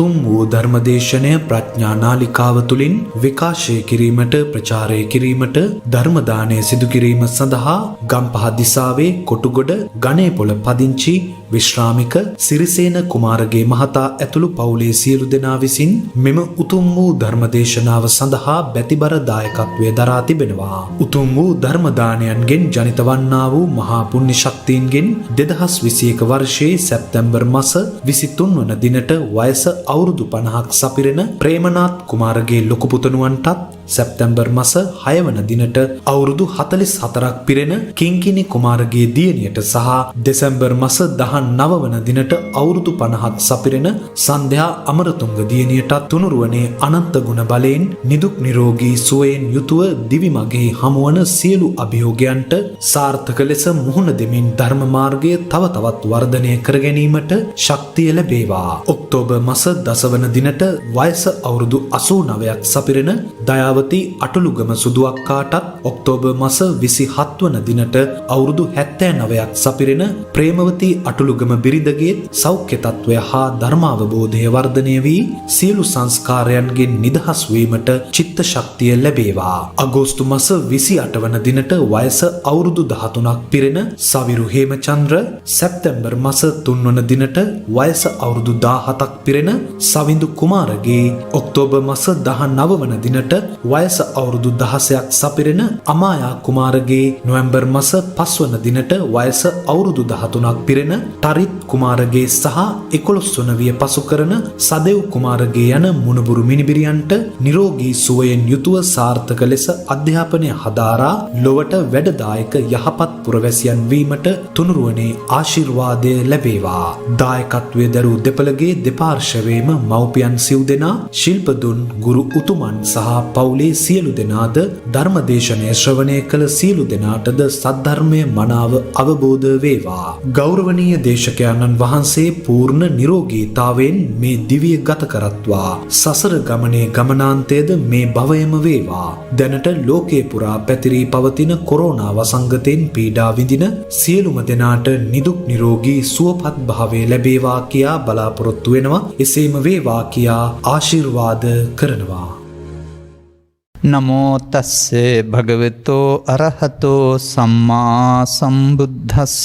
උතුම් වූ ධර්මදේශනය ප්‍රඥා නාලිකාව තුළින් විකාශය කිරීමට ප්‍රචාරය කිරීමට ධර්මදානය සිදු කිරීම සඳහා ගම්පහ දිසාවේ කොටුගොඩ ගණේපොළ පදිංචි විශ්‍රාමික සිරිසේන කුමාරගේ මහතා ඇතුළු පවුලේ සියලු දෙනා විසින් මෙම උතුම් වූ ධර්මදේශනාව සඳහා බැතිබර දායකත්වය දරා තිබෙනවා. උතුම් වූ ධර්මදානයන්ගෙන් ජනිත වන්නා වූ මහා පුණ්‍ය ශක්තියින්ගෙන් 2021 වර්ෂයේ සැප්තැම්බර් මාස 23 වන දිනට වයස අවුරුදු 50ක් සපිරෙන ප්‍රේමනාත් කුමාරගේ ලොකු පුතණුවන්ටත් සැප්තැම්බර් මාස 6 වන දිනට අවුරුදු 44ක් පිරෙන කිංකිණි කුමාරගේ දියණියට සහ දෙසැම්බර් මාස 19 වන දිනට අවුරුදු 50ක් සපිරෙන සන්ධ්‍යා අමරතුංග දියණියටත් තුනුරුවනේ අනන්ත ගුණ බලයෙන් නිදුක් නිරෝගී සුවයෙන් යුතුව දිවි මගෙහි හමුවන සියලු අභියෝගයන්ට සාර්ථක ලෙස මුහුණ දෙමින් ධර්ම මාර්ගය තව තවත් වර්ධනය කර ගැනීමට ශක්තිය ලැබේවා. ඔක්තෝබර් මාස 10 වන දිනට වයස අවුරුදු 89ක් සපිරෙන දයාවති අටලුගම සුදුවක්කාටත් ඔක්තෝබර් මාස 27 වන දිනට අවුරුදු 79ක් සපිරෙන ප්‍රේමවති අටලුගම බිරිඳගේ සෞඛ්‍ය තත්වය හා ධර්මාවබෝධය වර්ධනය වී සියලු සංස්කාරයන්ගෙන් නිදහස් වීමට චිත්ත ශක්තිය ලැබේවා. අගෝස්තු මාස 28 වන දිනට වයස අවුරුදු 13ක් පිරෙන සවිරු හේමචන්ද්‍ර, සැප්තැම්බර් මාස 3 වන දිනට වයස අවුරුදු 17ක් පිරෙන සවිඳු කුමාරගේ, ඔක්තෝබර් මාස 19 වන දිනට වයස අවුරුදු 16ක් සපිරෙන අමායා කුමාරගේ, නොවැම්බර් මාස 5 වන දිනට වයස අවුරුදු 13ක් පිරෙන ටරිත් කුමාරගේ සහ 11 වන විය පසු කරන සදෙව් කුමාරගේ යන මුණුබුරු මිනිබිරියන්ට නිරෝගී සුවයෙන් යුතුව සාර්ථක ලෙස අධ්‍යාපනය හදාරා ලොවට වැඩදායක යහපත් පුරවැසියන් වීමට තුනුරුවනේ ආශිර්වාදය ලැබේවා. දායකත්වයේ දරූ දෙපළගේ දෙපාර්ශවයේම මව්පියන් සිව් දෙනා, ශිල්පදුන් ගුරු උතුමන් සහ පවුලේ සියලු දෙනාද ධර්මදේශනය ශ්‍රවණය කළ සියලු දෙනාටද සද්ධර්මය මනාව අවබෝධ වේවා. ගෞරවනීය දේශකයන්න් වහන්සේ පූර්ණ නිරෝගීතාවෙන් මේ දිවිය ගත කරත්වා. සසර ගමනේ ගමනාන්තයද මේ භවයම වේවා. දැනට ලෝකේ පුරා පැතිරී පවතින කොරෝනා වසංගතයෙන් පීඩා විඳින සියලුම දෙනාට නිදුක් නිරෝගී සුවපත් භාවය ලැබේවා කියා බලාපොරොත්තු වෙනවා. එසේම වේවා කියා ආශිර්වාද කරනවා. නමෝ තස්සේ භගවතෝ අරහතෝ සම්මා සම්බුද්දස්ස.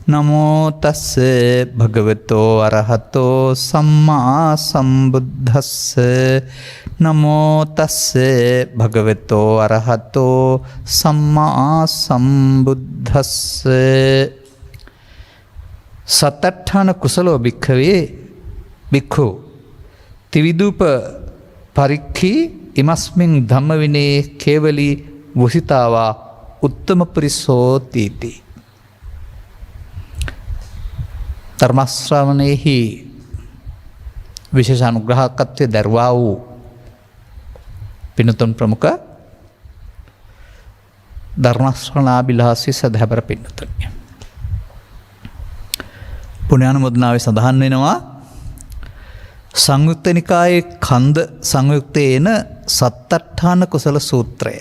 නමෝ තස්සේ භගවතෝ අරහතෝ සම්මා සම්බුද්දස්ස. නමෝ තස්සේ භගවතෝ අරහතෝ සම්මා සම්බුද්දස්ස. සත්තඨාන කුසලෝ භික්ඛවේ භික්ඛු ත්‍රිවිධූප පරික්ඛී ඉමස්මින් ධම්ම විනේ කේවලී වසිතාවා උත්තම පුරිසෝ තීති. ධර්ම ශ්‍රවණයෙහි විශේෂ අනුග්‍රහකත්වයේ දරුවා වූ පින්නතුන් ප්‍රමුඛ ධර්ම ශ්‍රවණාබිලාසී සදහබර පින්නතුන්ය. පුණ්‍යානුමෝදනාවේ සඳහන් වෙනවා සංයුක්ත නිකායේ කන්ද සංයුක්තයේ එන සත්තට්ඨාන කුසල සූත්‍රය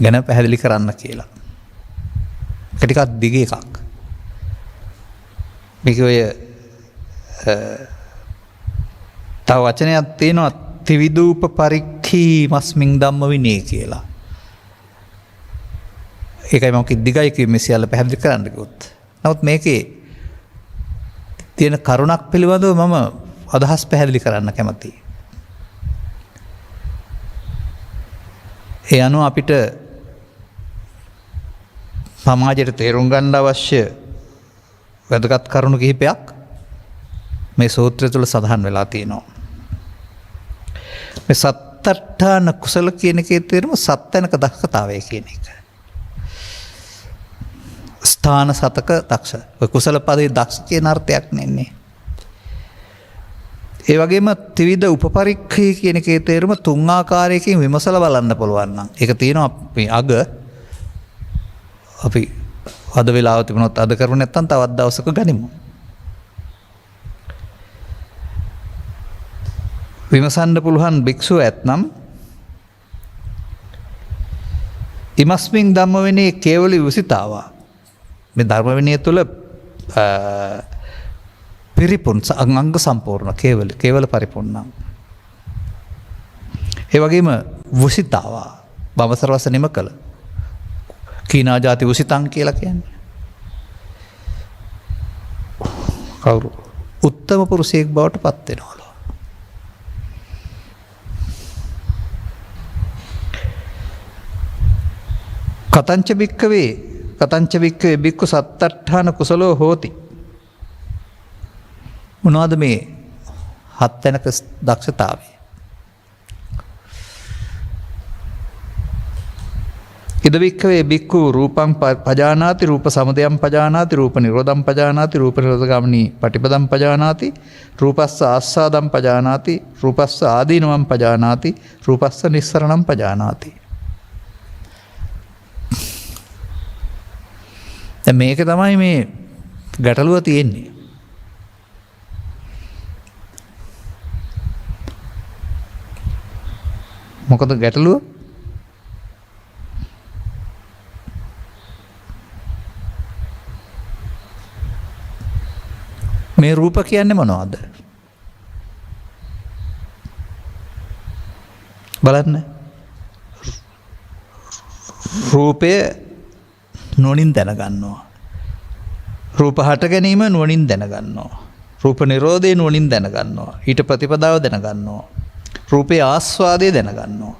ගැන පැහැදිලි කරන්න කියලා. ටිකක් දිග එකක්. මේක ඔය තව වචනයක් තියෙනවා ත්‍රිවිධූප පරික්ඛී මස්මින් ධම්ම විනේ කියලා. ඒකයි මම දිගයි කිව්වේ සියල්ල පැහැදිලි කරන්න කිව්වොත්. නමුත් මේකේ තියෙන කරුණක් පිළිබඳව මම අදහස් පැහැදිලි කරන්න කැමතියි. ඒ අනුව අපිට සමාජයට තේරුම් ගන්න අවශ්‍ය වැදගත් කරුණු කිහිපයක් මේ සූත්‍රය තුළ සඳහන් වෙලා තියෙනවා. මේ සත්තට්ඨාන කුසල කියන එකේ තේරුම සත්තැනක දක්ෂතාවය කියන එක. ස්ථාන සතක දක්ෂ. ඔය කුසල පදේ දක්ෂ කියන අර්ථයක් නෙන්නේ. ඒ වගේම ත්‍රිවිධ උපපරික්ඛී කියන එකේ තේරුම තුන් ආකාරයකින් විමසලා බලන්න පුළුවන් නම්. ඒක තියෙනවා අපි අග අපි අද වෙලාව තිබුණොත් අද කරමු නැත්නම් තවත් දවසක ගනිමු. විමසන්න පුළුවන් භික්ෂුව ඇතනම් ඉමස්මින් ධම්ම විනේ කේවලී වසිතාවා. මේ ධර්ම විනය තුළ පිරිපුන් අංග සම්පූර්ණ කේවල පරිපූර්ණම්. ඒ වගේම වුසිතාවා බවසර වස නිම කළ කීනා ජාති වුසිතං කියලා කියන්නේ. කවුරු උත්තම පුරුෂයෙක් බවට පත්වෙනවලු. කතංච භික්කවේ බික්කු සත්තට්ඨාන කුසලෝ හෝති. මොනවද මේ හත් තැනක දක්ෂතාවය? ඉදවික්කවේ බික්කු රූපං පජානාති රූප සමුදයම් පජානාති රූප නිරෝධම් පජානාති රූප නිරෝධගාමිනී පටිපදම් පජානාති රූපස්ස ආස්වාදම් පජානාති රූපස්ස ආදීනවම් පජානාති රූපස්ස නිස්සරණම් පජානාති. මේක තමයි මේ ගැටලුව තියෙන්නේ. මොකද ගැටලුව? මේ රූප කියන්නේ මොනවද? බලන්න. රූපය නුවණින් දැනගන්නවා. රූප හට ගැනීම නුවණින් දැනගන්නවා. රූප නිරෝධය නුවණින් දැනගන්නවා. ඊට ප්‍රතිපදාව දැනගන්නවා. රූපේ ආස්වාදය දැනගන්නවා.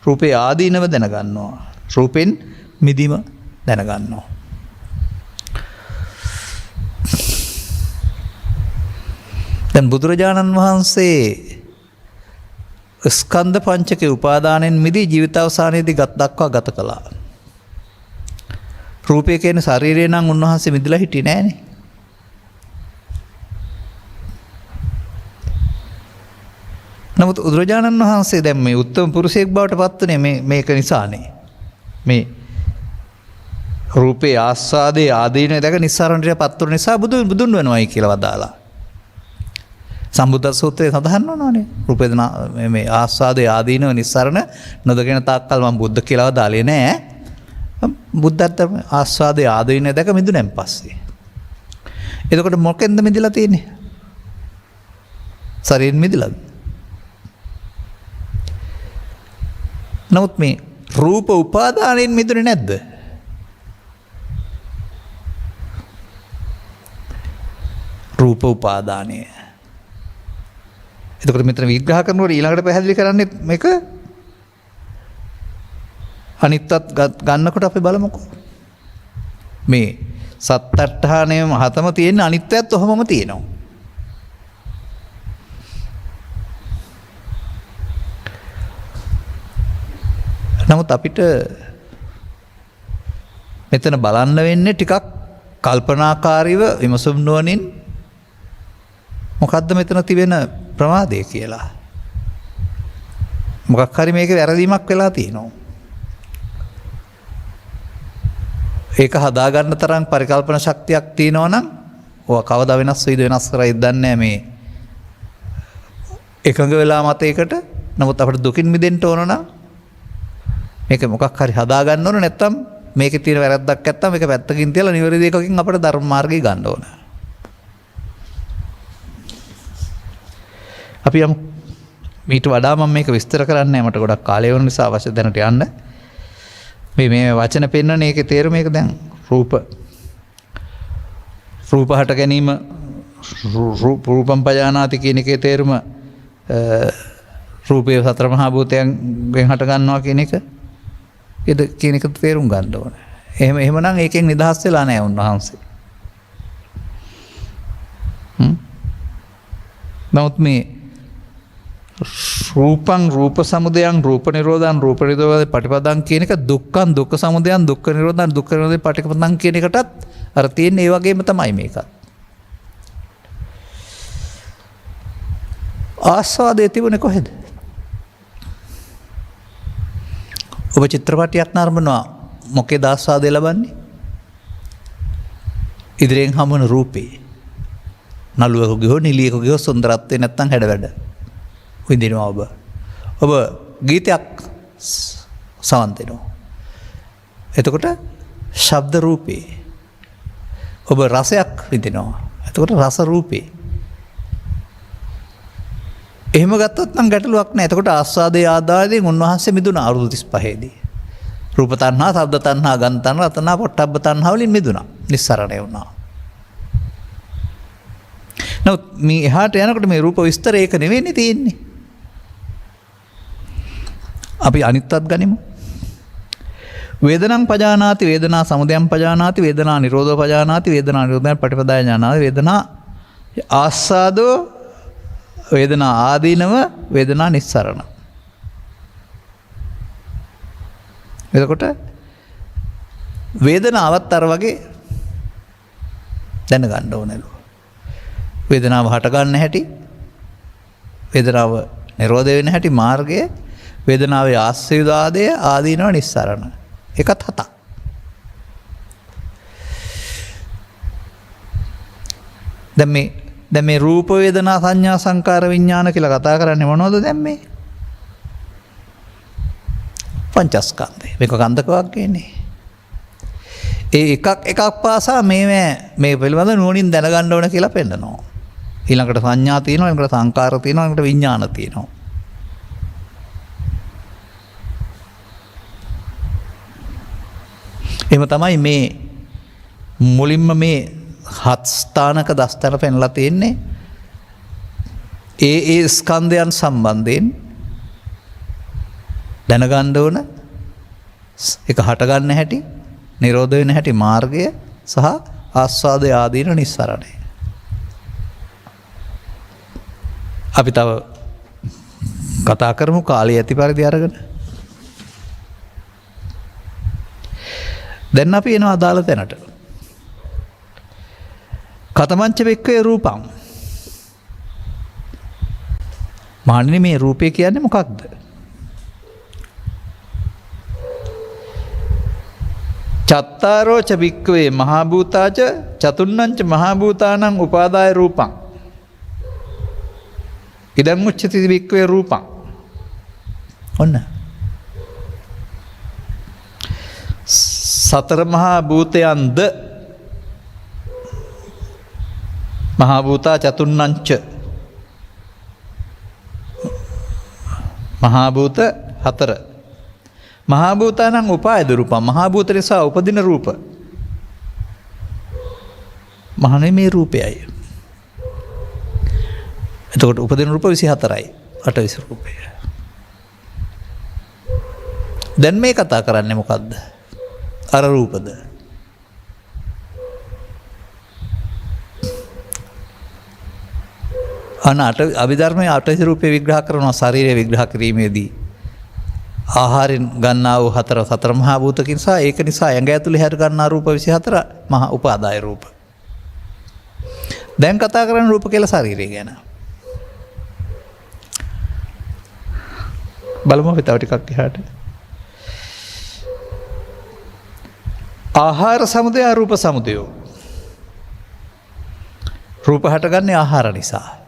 රූපේ ආදීනව දැනගන්නවා. රූපෙන් මිදීම දැනගන්නවා. දැන් බුදුරජාණන් වහන්සේ ස්කන්ධ පංචකේ උපාදානයෙන් මිදී ජීවිතාවසානයේදී දක්වා ගත කළා. රූපය කියන ශරීරය නම් උන්වහන්සේ මිදලා හිටියේ නෑනේ. නමුත් බුදුරජාණන් වහන්සේ දැන් මේ උත්තම පුරුෂයෙක් බවට පත්වනේ මේක නිසානේ. මේ රූපේ ආස්වාදයේ ආදීනය දැක නිස්සාරණයට පත්වන නිසා බුදුන් වෙනවයි කියලා වදාලා. සම්බුද්ධ සූත්‍රයේ සඳහන් වනවානේ. රූපේ මේ ආස්වාදයේ ආදීනව නිස්සාරණ නොදගෙන තාක්කල් මම බුද්ධ කියලා වදාලේ නෑ. බුද්ධත්ව ආස්වාදයේ ආදීනය දැක මිදුණෙන් පස්සේ. එතකොට මොකෙන්ද මිදලා තියෙන්නේ? ශරීරයෙන් මිදලාද? නමුත් මේ රූප උපාදානයෙන් මිදුනේ නැද්ද? රූප උපාදානය. එතකොට මෙතන විග්‍රහ කරනකොට ඊළඟට පැහැදිලි කරන්නේ මේක අනිත්‍යත් ගන්නකොට අපි බලමුකෝ. මේ සත්තට්ඨානයේ මහතම තියෙන අනිත්‍යයත් ඔහොමම තියෙනවා. නමුත් අපිට මෙතන බලන්න වෙන්නේ ටිකක් කල්පනාකාරීව විමසුම් නුවණින් මොකද්ද මෙතන තිබෙන ප්‍රමාදය කියලා. මොකක් හරි මේක වැරදීමක් වෙලා තියෙනවා. ඒක හදාගන්න තරම් පරිකල්පන ශක්තියක් තියෙනවා නම් ඔය කවදා වෙනස් වෙයිද වෙනස් කරයිද දන්නේ නැහැ මේ එකඟ වෙලා මතයකට. නමුත් අපිට දුකින් මිදෙන්න ඕන නම් මේක මොකක් හරි හදාගන්න ඕන. නැත්තම් මේකේ තියෙන වැරද්දක් නැත්තම් මේක පැත්තකින් තියලා නිවැරදි එකකින් අපිට ධර්ම මාර්ගය ගන්න ඕන. අපි යමු. ඊට වඩා මම මේක විස්තර කරන්නේ නැහැ. මට ගොඩක් කාලය වුණ නිසා අවශ්‍ය දැනට යන්න. මේ වචන පෙන්වන එකේ තේරුම මේක දැන් රූප හට ගැනීම රූපම් පජානාති කියන එකේ තේරුම රූපේ සතර මහා භූතයන්ගෙන් හට ගන්නවා කියන එක කියන එක තේරුම් ගන්න ඕන. එහෙමනම් ඒකෙන් නිදහස් වෙලා නැහැ උන්වහන්සේ. නමුත් මේ රූපං රූප සමුදයං රූප නිරෝධං රූප නිරෝධ පටිපදං කියන එක දුක්ඛං දුක්ඛ සමුදයං දුක්ඛ නිරෝධං දුක්ඛ නිරෝධ පටිපදං කියන එකටත් අර තියෙන ඒ වගේම තමයි මේකත්. ආස්වාදයේ තිබුණේ කොහෙද? ඔබ චිත්‍රපටයක් නරඹනවා මොකේද ආස්වාදය ලබන්නේ? ඉදිරියෙන් හමුවන රූපේ. නළුවෙකුගේ හෝ නිලියෙකුගේ හෝ සුන්දරත්වය නැත්තම් හැඩ වැඩ. විඳිනවා ඔබ. ඔබ ගීතයක් සවන් දෙනවා. එතකොට ශබ්ද රූපේ. ඔබ රසයක් විඳිනවා. එතකොට රස රූපේ. එහෙම ගත්තොත් නම් ගැටලුවක් නැහැ. එතකොට ආස්වාදයේ ආදායයෙන් උන්වහන්සේ මිදුණා අවුරුදු 35 දී. රූප තණ්හා, ශබ්ද තණ්හා, ගන්ධ තණ්හා, රස තණ්හා, පොට්ටබ්බ තණ්හා වලින් මිදුණා. නිස්සරණය වුණා. නමුත් මේ එහාට යනකොට මේ රූප විස්තර ඒක නෙවෙයි තියෙන්නේ. අපි අනිත්‍යත් ගනිමු. වේදනං පජානාති වේදනා සමුදයං පජානාති වේදනා නිරෝධෝ පජානාති වේදනා නිරෝධයන් පටිපදාය ඥානාති වේදනා ආස්වාදෝ වේදනා ආදීනව වේදනා නිස්සරණ. එතකොට වේදනාවත් අර වගේ දැනගන්න ඕනලු. වේදනාව හටගන්න හැටි, වේදනාව නිරෝධ වෙන හැටි, මාර්ගය, වේදනාවේ ආස්වාදය ආදීනව නිස්සරණ. එකත් 7ක්. දැන් මේ රූප වේදනා සංඥා සංකාර විඥාන කියලා කතා කරන්නේ මොනවද දැන් මේ? පංචස්කන්ධය. මේක කන්දක වගේනේ. ඒ එකක් පාසා මේ පිළිබඳ නුවණින් දැනගන්න ඕන කියලා පෙන්නනවා. ඊළඟට සංඥා තියෙනවා, ඊළඟට සංකාර තියෙනවා, ඊළඟට විඥාන තියෙනවා. එහෙම තමයි මේ මුලින්ම මේ 7 ස්ථානක දස්තර පෙන්ලා තියෙන්නේ. ඒ ස්කන්ධයන් සම්බන්ධයෙන් දැනගන්න ඕන එක හට ගන්න හැටි, නිරෝධ වෙන හැටි, මාර්ගය සහ ආස්වාද ආදීන නිස්සරණය. අපි තව කතා කරමු කාලය ඇති පරිදි අරගෙන. දැන් අපි එනවා අදාළ තැනට. කතමංච වෙක්කේ රූපං. මාන්නේ මේ රූපය කියන්නේ මොකක්ද? චත්තාරෝ ච වික්කවේ මහා භූතාච චතුන්නංච මහා භූතානං උපාදාය රූපං. ඉදං උච්චති වික්කවේ රූපං. ඔන්න. සතර මහා භූතයන්ද මහා භූතා චතුන්නංච මහා භූත 4 මහා භූතානං උපායද රූපං. මහා භූත නිසා උපදින රූප. මහණේ මේ රූපයයි. එතකොට උපදින රූප 24යි. 28 රූපය. දැන් මේ කතා කරන්නේ මොකද්ද? අර රූපද? අභිධර්මයේ 28 රූපය විග්‍රහ කරනවා ශරීරය විග්‍රහ කිරීමේදී. ආහාරයෙන් ගන්නා වූ 4 සතර මහා භූතකින් සහ ඒක නිසා ඇඟ ඇතුලේ හැර ගන්නා රූප 24 මහා උපාදාය රූප. දැන් කතා කරන්නේ රූප කියලා ශරීරය ගැන. බලමු අපි තව ටිකක් එහාට. ආහාර සමුදය රූප සමුදය. රූප හටගන්නේ ආහාර නිසා.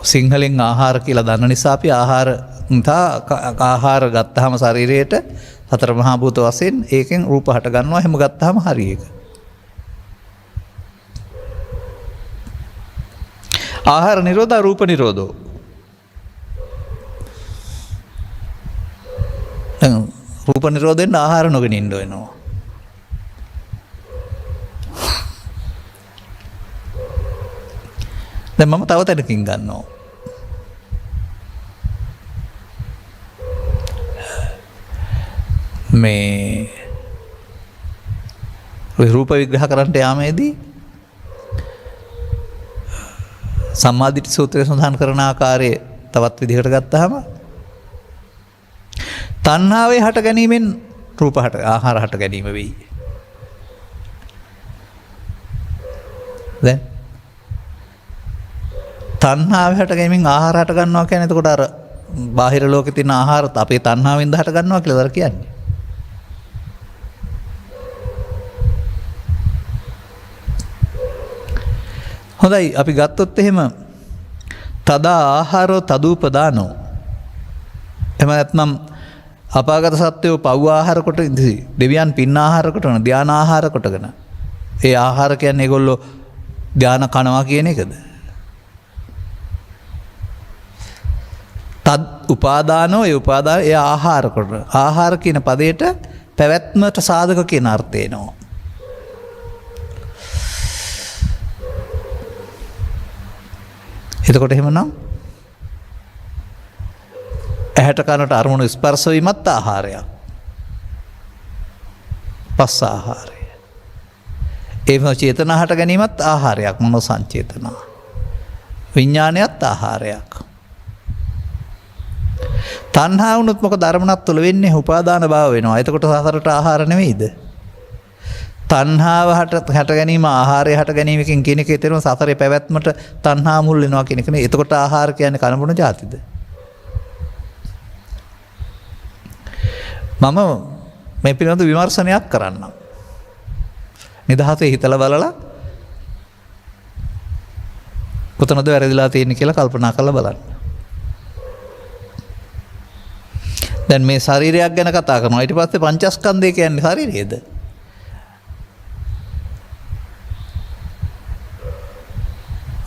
සිංහලෙන් ආහාර කියලා දන්න නිසා අපි ආහාර ගත්තාම ශරීරයට සතර මහා භූත වශයෙන් ඒකෙන් රූප හට ගන්නවා. එහෙම ගත්තාම හරි ඒක. ආහාර නිරෝධ රූප නිරෝධෝ. රූප නිරෝධයෙන් ආහාර නොගෙන ඉන්න වෙනවා. දැන් මම තව තැනකින් ගන්නවා. මේ රූප විග්‍රහ කරන්නට යාමේදී සම්මාදිට්ඨි සූත්‍රයේ සඳහන් කරන ආකාරය තවත් විදිහකට ගත්තාම තණ්හාවේ හට ගැනීමෙන් රූප ආහාර හට ගැනීම වෙයි. දැන් තණ්හාව හට ගැනීමෙන් ආහාර හට ගන්නවා කියන්නේ එතකොට අර බාහිර ලෝකේ තියෙන ආහාර අපේ තණ්හාවෙන්ද හට ගන්නවා කියලා දර කියන්නේ. හොඳයි අපි ගත්තොත් එහෙම තදා ආහාරෝ තදූපදානෝ. එහෙම නැත්නම් අපාගත සත්වයෝ පව් ආහාර කොට දෙවියන් පින් ආහාර කොටන ධාන ආහාර කොටගෙන ඒ ආහාර කියන්නේ ඒගොල්ලෝ ධ්‍යාන කනවා කියන එකද? තද් උපාදානෝ ඒ උපාදාන ඒ ආහාර කොට. ආහාර කියන පදයට පැවැත්මට සාධක කියන අර්ථය එනවා. එතකොට එහෙමනම් ඇහැට කනට අරමුණු ස්පර්ශ වීමත් ආහාරයක්. පස්ස ආහාරය. ඒම චේතනා හට ගැනීමත් ආහාරයක්. මනෝ සංචේතනා. විඥානයත් ආහාරයක්. තණ්හා වුණොත් මොකද අරමුණක් තුළ වෙන්නේ? උපාදාන භාව වෙනවා. එතකොට සසරට ආහාර නෙවෙයිද? තණ්හාව හට ගැනීම ආහාරය හට ගැනීමකින් කියන එකේ තේරුම සසරේ පැවැත්මට තණ්හා මුල් වෙනවා කියන එක නේ. එතකොට ආහාර කියන්නේ කනබුන જાතිද? මම මේ පිළිබඳ විමර්ශනයක් කරන්නම්. නිදහසේ හිතලා බලලා කොතනද වැරදිලා තියෙන්නේ කියලා කල්පනා කරලා බලන්න. දැන් මේ ශරීරයක් ගැන කතා කරනවා. ඊට පස්සේ පංචස්කන්ධය කියන්නේ ශරීරයේද?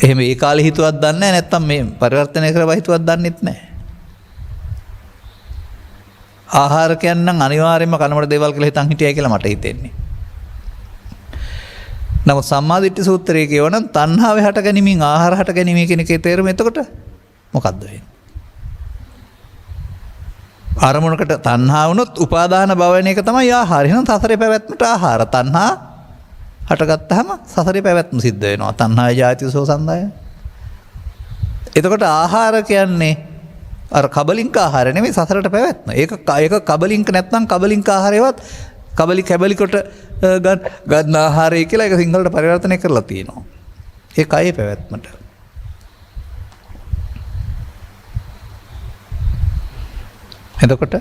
එහෙම ඒ කාලේ හිතුවක් දන්නේ නැහැ. නැත්තම් මේ පරිවර්තනය කරලා හිතුවක් දන්නෙත් නැහැ. ආහාර කියන්නම් අනිවාර්යයෙන්ම කනමඩ දේවල් කියලා හිතන් හිටියයි කියලා මට හිතෙන්නේ. නමුත් සම්මාදිට්ඨි සූත්‍රයේ කියවනම් තණ්හාවේ හට ගැනීමෙන් ආහාර හට ගැනීම කියන එකේ තේරුම එතකොට මොකක්ද වෙන්නේ? අරමුණකට තණ්හා වුණොත් උපාදාන භව වෙන එක තමයි ආහාර. එහෙනම් සසරේ පැවැත්මට ආහාර. තණ්හා හටගත්තාම සසරේ පැවැත්ම සිද්ධ වෙනවා. තණ්හාය ජාතිසෝ සන්දාය. එතකොට ආහාර කියන්නේ අර කබලින්ක ආහාර නෙමෙයි සසරට පැවැත්ම. ඒක කබලින්ක නැත්නම් කබලින්ක ආහාරයවත් කැබලි කොට ගන්න ආහාරය කියලා ඒක සිංහලට පරිවර්තනය කරලා තියෙනවා. ඒ කයේ පැවැත්මට. එතකොට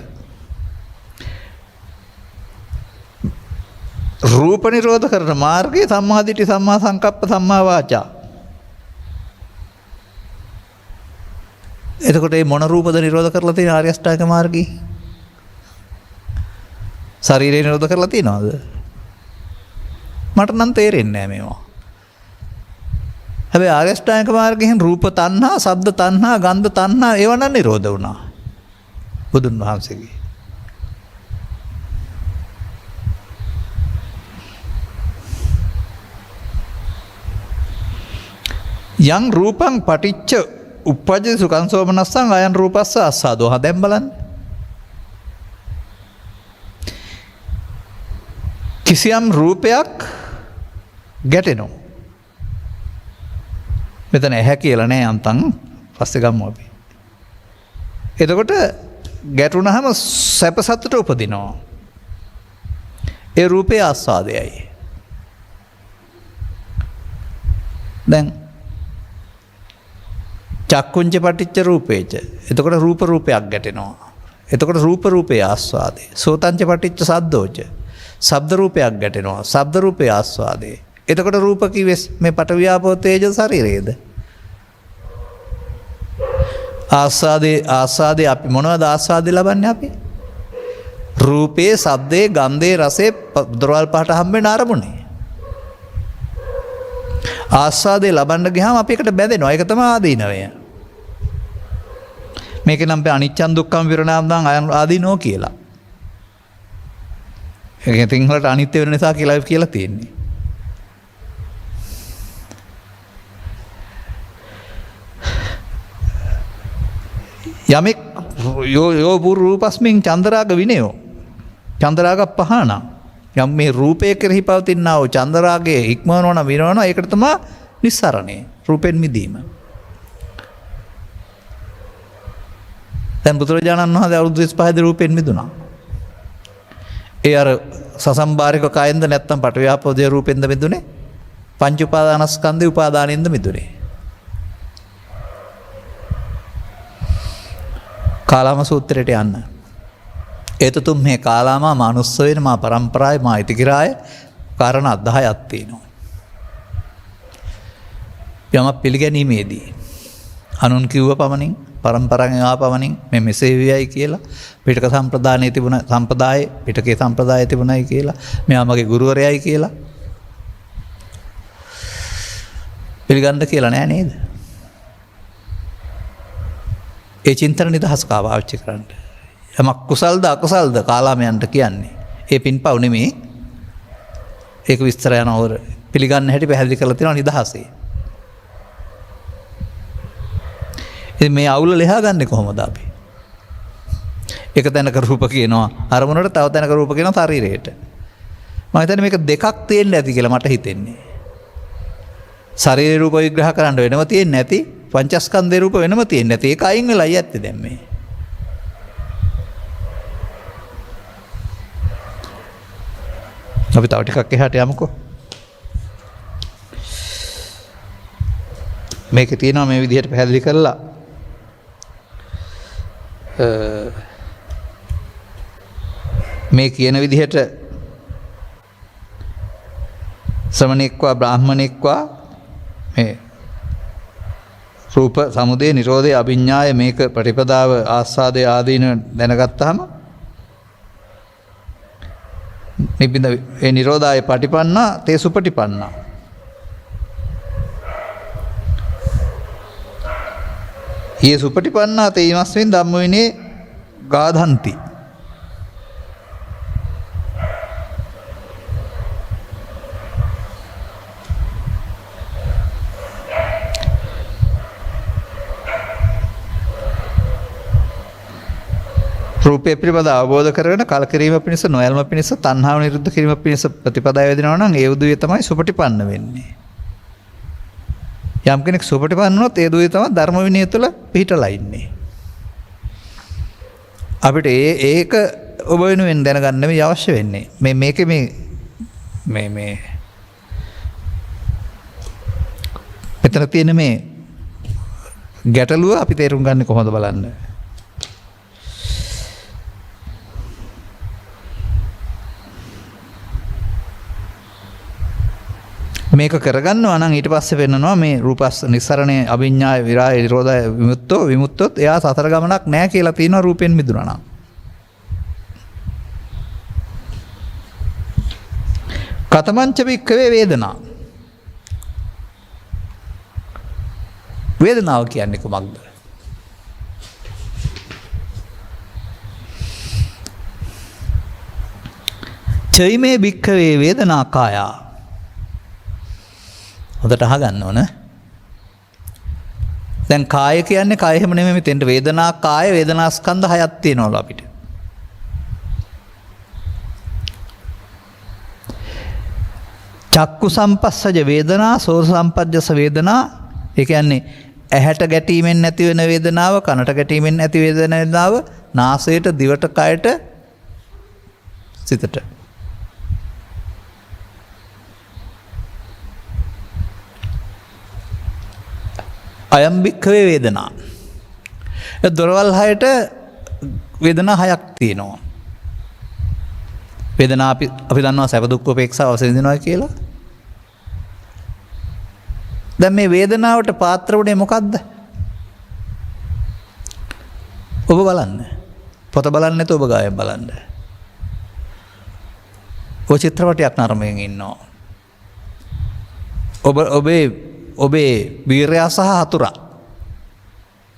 රූප නිරෝධ කරන මාර්ගයේ සම්මා දිට්ඨි සම්මා සංකප්ප සම්මා වාචා. එතකොට මේ මොන රූපද නිරෝධ කරලා තියෙන ආර්ය අෂ්ටාංග මාර්ගයේ? ශරීරය නිරෝධ කරලා තියනවද? මට නම් තේරෙන්නේ නැහැ මේවා. හැබැයි ආර්ය අෂ්ටාංග මාර්ගයෙන් රූප තණ්හා, ශබ්ද තණ්හා, ගන්ධ තණ්හා ඒව නම් නිරෝධ වුණා. බුදුන් වහන්සේගේ. යං රූපං පටිච්ච උප්පජ්ජති සුඛං සෝමනස්සං අයං රූපස්ස ආස්වාදෝ. දැන් බලන්න. කිසියම් රූපයක් ගැටෙනවා. මෙතන ඇහැ කියලා නෑ අන්තං පස්සේ ගමු අපි. එතකොට ගැටුණාම සැප සතුට උපදිනවා. ඒ රූපේ ආස්වාදයයි. දැන් චක්කුංච පටිච්ච රූපේච. එතකොට රූපයක් ගැටෙනවා. එතකොට රූපේ ආස්වාදේ. සෝතංච පටිච්ච සද්දෝච. ශබ්ද රූපයක් ගැටෙනවා. ශබ්ද රූපේ ආස්වාදේ. එතකොට රූප කිව්වෙස් මේ පඨවි ආපෝ තේජෝ ශරීරයේද? ආස්වාදේ අපි මොනවද ආස්වාදේ ලබන්නේ අපි? රූපේ, ශබ්දේ, ගන්ධේ, රසේ දොරවල් පහට හම්බෙන අරමුණේ. ආස්වාදේ ලබන්න ගියාම අපි එකට බැඳෙනවා. ඒක තමයි ආදීනවය. මේක නම් අනිච්චං දුක්ඛං විරණාම්දං ආදීනෝ කියලා. ඒක තින්හලට අනිත්‍ය වෙන නිසා කියලා තියෙන්නේ. යමෙක් යෝ රූපස්මින් චන්දරාග විනයෝ. චන්දරාග පහන. යම් මේ රූපය කෙරෙහි පවතිනා වූ චන්දරාගයේ ඉක්මවනවා නම් විනවනවා. ඒකට තමයි නිස්සරණය. රූපෙන් මිදීම. දැන් බුදුරජාණන් වහන්සේ අවුරුදු 25 දී රූපෙන් මිදුණා. ඒ අර සසම්බාරික කායෙන්ද නැත්තම් පඨවි ආපෝ තේජෝ රූපෙන්ද මිදුනේ? පංච උපාදානස්කන්ධේ උපාදානෙන්ද මිදුනේ? කාලාම සූත්‍රයට යන්න. ඒතතුම් මේ කාලාමා මානුස්ස වෙන මා පරම්පරාය මා ඉතිකිරාය කාරණා 10ක් තියෙනවා. යමක් පිළිගැනීමේදී අනුන් කිව්ව පමණින් පරම්පරාවෙන් ආව පමණින් මේ මෙසේ වියයි කියලා පිටක සම්ප්‍රදානයේ තිබුණ සම්ප්‍රදායේ පිටකේ සම්ප්‍රදායේ තිබුණයි කියලා මෙයා මගේ ගුරුවරයයි කියලා පිළිගන්න කියලා නෑ නේද? ඒ චින්තන නිදහස්කාව පාවිච්චි කරන්න. යමක් කුසල්ද අකුසල්ද කාලාමයන්ට කියන්නේ. ඒ පින්පව් නෙමේ. ඒක විස්තර යනවර පිළිගන්න හැටි පැහැදිලි කරලා තියෙනවා නිදහසේ. ඉතින් මේ අවුල ලෙහා ගන්නේ කොහොමද අපි? එක තැනක රූප කියනවා අරමුණට, තව තැනක රූප කියනවා ශරීරයට. මම හිතන්නේ මේක දෙකක් තියෙන්න ඇති කියලා මට හිතෙන්නේ. ශරීර රූප විග්‍රහ කරන්න වෙනම තියෙන්නේ නැති, පංචස්කන්ධේ රූප වෙනම තියෙන්නේ නැති. ඒක අයින් වෙලා යැත්තේ දැන් මේ. අපි තව ටිකක් එහාට යමුකෝ. මේකේ තියෙනවා මේ විදිහට පැහැදිලි කරලා මේ කියන විදිහට ශ්‍රමණෙක්වා බ්‍රාහ්මණෙක්වා මේ රූප සමුදය නිරෝධය අභිඥාය මේක ප්‍රතිපදාව ආස්වාදය ආදීන දැනගත්තාම නිබ්බින්ද ඒ නිරෝධාය පටිපන්නා තේ සුපටිපන්නා. යේ සුපටිපන්නා තේ ඉමස්මින් ධම්ම විනේ ගාධන්ති. රූපේ පිළිබඳ අවබෝධ කරගෙන කලකිරීම පිණිස නොයල්ම පිණිස තණ්හාව නිරුද්ධ කිරීම පිණිස ප්‍රතිපදාව යෙදෙනවා නම් ඒ උදුවේ තමයි සුපටිපන්න වෙන්නේ. යම් කෙනෙක් සුපටිපන්න වුණොත් ඒ උදුවේ තමයි ධර්ම විනය තුළ පිහිටලා ඉන්නේ. අපිට ඒක ඔබ වෙනුවෙන් දැනගන්න මේ අවශ්‍ය වෙන්නේ. මේකේ මේ මෙතන තියෙන මේ ගැටලුව අපි තේරුම් ගන්න කොහොමද බලන්න. මේක කරගන්නවා නම් ඊට පස්සේ වෙන්නනවා මේ රූපස් නිස්සරණේ අභිඥාය විරාය නිරෝධය විමුක්තොත් එයා සතර ගමනක් නැහැ කියලා තියෙනවා රූපෙන් මිදුණා නම්. කතමංච වික්ඛවේ වේදනා. වේදනාව කියන්නේ කොහොමද? චෛමේ වික්ඛවේ වේදනා කායා. හොඳට අහගන්න ඕන. දැන් කාය කියන්නේ කාය හැම නෙමෙයි මෙතෙන්ට වේදනා කාය වේදනා ස්කන්ධ හයක් තියෙනවලු අපිට. චක්කු සම්පස්සජ වේදනා, සෝත සම්පජ්ජස වේදනා, ඒ කියන්නේ ඇහැට ගැටීමෙන් නැති වෙන වේදනාව, කනට ගැටීමෙන් නැති වේදනාව, නාසයට, දිවට, කයට, සිතට. අයම් භික්ඛවේ වේදනා. දොරවල් හයට වේදනා හයක් තියෙනවා. වේදනා අපි දන්නවා සැප දුක් උපේක්ෂාව විඳිනවා කියලා. දැන් මේ වේදනාවට පාත්‍ර වුණේ මොකද්ද? ඔබ බලන්න. පොත බලන්න නැතුව ඔබ ගායම් බලන්න. ඔය චිත්‍රපටයක් නරඹමින් ඉන්නවා. ඔබේ වීරයා සහ හතුරා.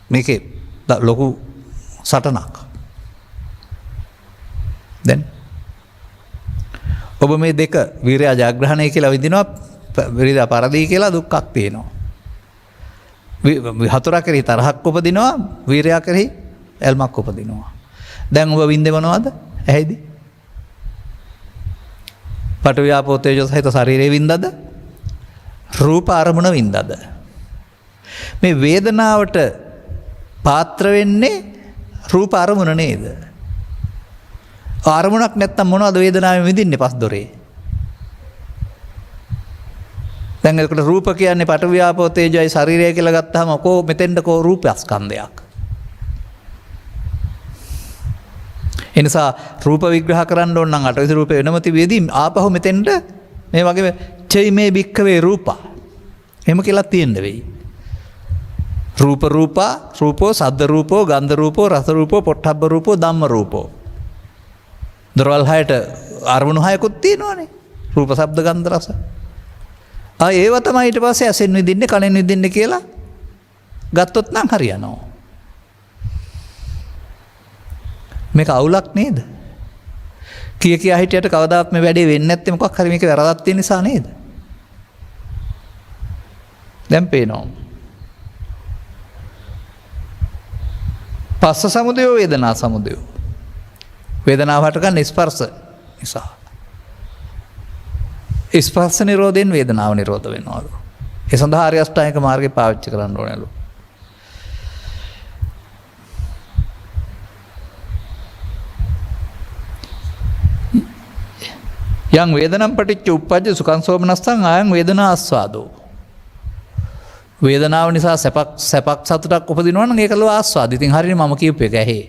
මේකේ ලොකු සටනක්. දැන් ඔබ මේ දෙක වීරයා ජයග්‍රහණය කියලා විඳිනවා, වීරයා පරදී කියලා දුක්ක් තියෙනවා. හතුරා කෙරෙහි තරහක් උපදිනවා, වීරයා කෙරෙහි ඇල්මක් උපදිනවා. දැන් ඔබ විඳේ මොනවද? ඇයිද? පඨවි ආපෝ තේජෝ සහිත ශරීරයේ වින්දද? රූප අරමුණ වින්දද? මේ වේදනාවට පාත්‍ර වෙන්නේ රූප අරමුණ නේද? අරමුණක් නැත්තම් මොනවද වේදනාවෙන් විඳින්නේ පස් දොරේ? දැන් ඒකට රූප කියන්නේ පඨවි ආපෝ තේජෝයි ශරීරය කියලා ගත්තාම කො මෙතෙන්ද කො රූපස්කන්ධයක්. එනිසා රූප විග්‍රහ කරන්න ඕන නම් අටවිසි රූපේ වෙනම තිබෙදී ආපහු මෙතෙන්ට මේ වගේ චෛමේ භික්ඛවේ රූපා එහෙම කියලා තියෙන්න වෙයි. රූපා රූපෝ සද්ද රූපෝ ගන්ධ රූපෝ රස රූපෝ පොට්ටබ්බ රූපෝ ධම්ම රූපෝ. දොරවල් හයට අරමුණු හයකුත් තියෙනවානේ. රූප ශබ්ද ගන්ධ රස. ඒව තමයි ඊට පස්සේ ඇසෙන් විඳින්නේ කනෙන් විඳින්නේ කියලා ගත්තොත් නම් හරියනවා. මේක අවුලක් නේද? කියා හිටියට කවදාත් මේ වැඩේ වෙන්නේ නැත්තේ මොකක් හරි මේක වැරදක් තියෙන නිසා නේද? දැන් පේනවා. පස්ස සමුදය වේදනා සමුදය. වේදනාව හටගන්නේ ස්පර්ශ නිසා. ස්පර්ශ නිරෝධයෙන් වේදනාව නිරෝධ වෙනවලු. ඒ සඳහා ආර්ය අෂ්ටාංගික මාර්ගය පාවිච්චි කරන්න ඕනලු. යං වේදනම් පටිච්ච උප්පජ්ජ සුඛං සෝමනස්සං ආයං වේදනා ආස්වාදෝ. වේදනාව නිසා සැපක් සතුටක් උපදිනවා නම් ඒක ලෝ ආස්වාද. ඉතින් හරියනේ මම කියපු එක ඇහි.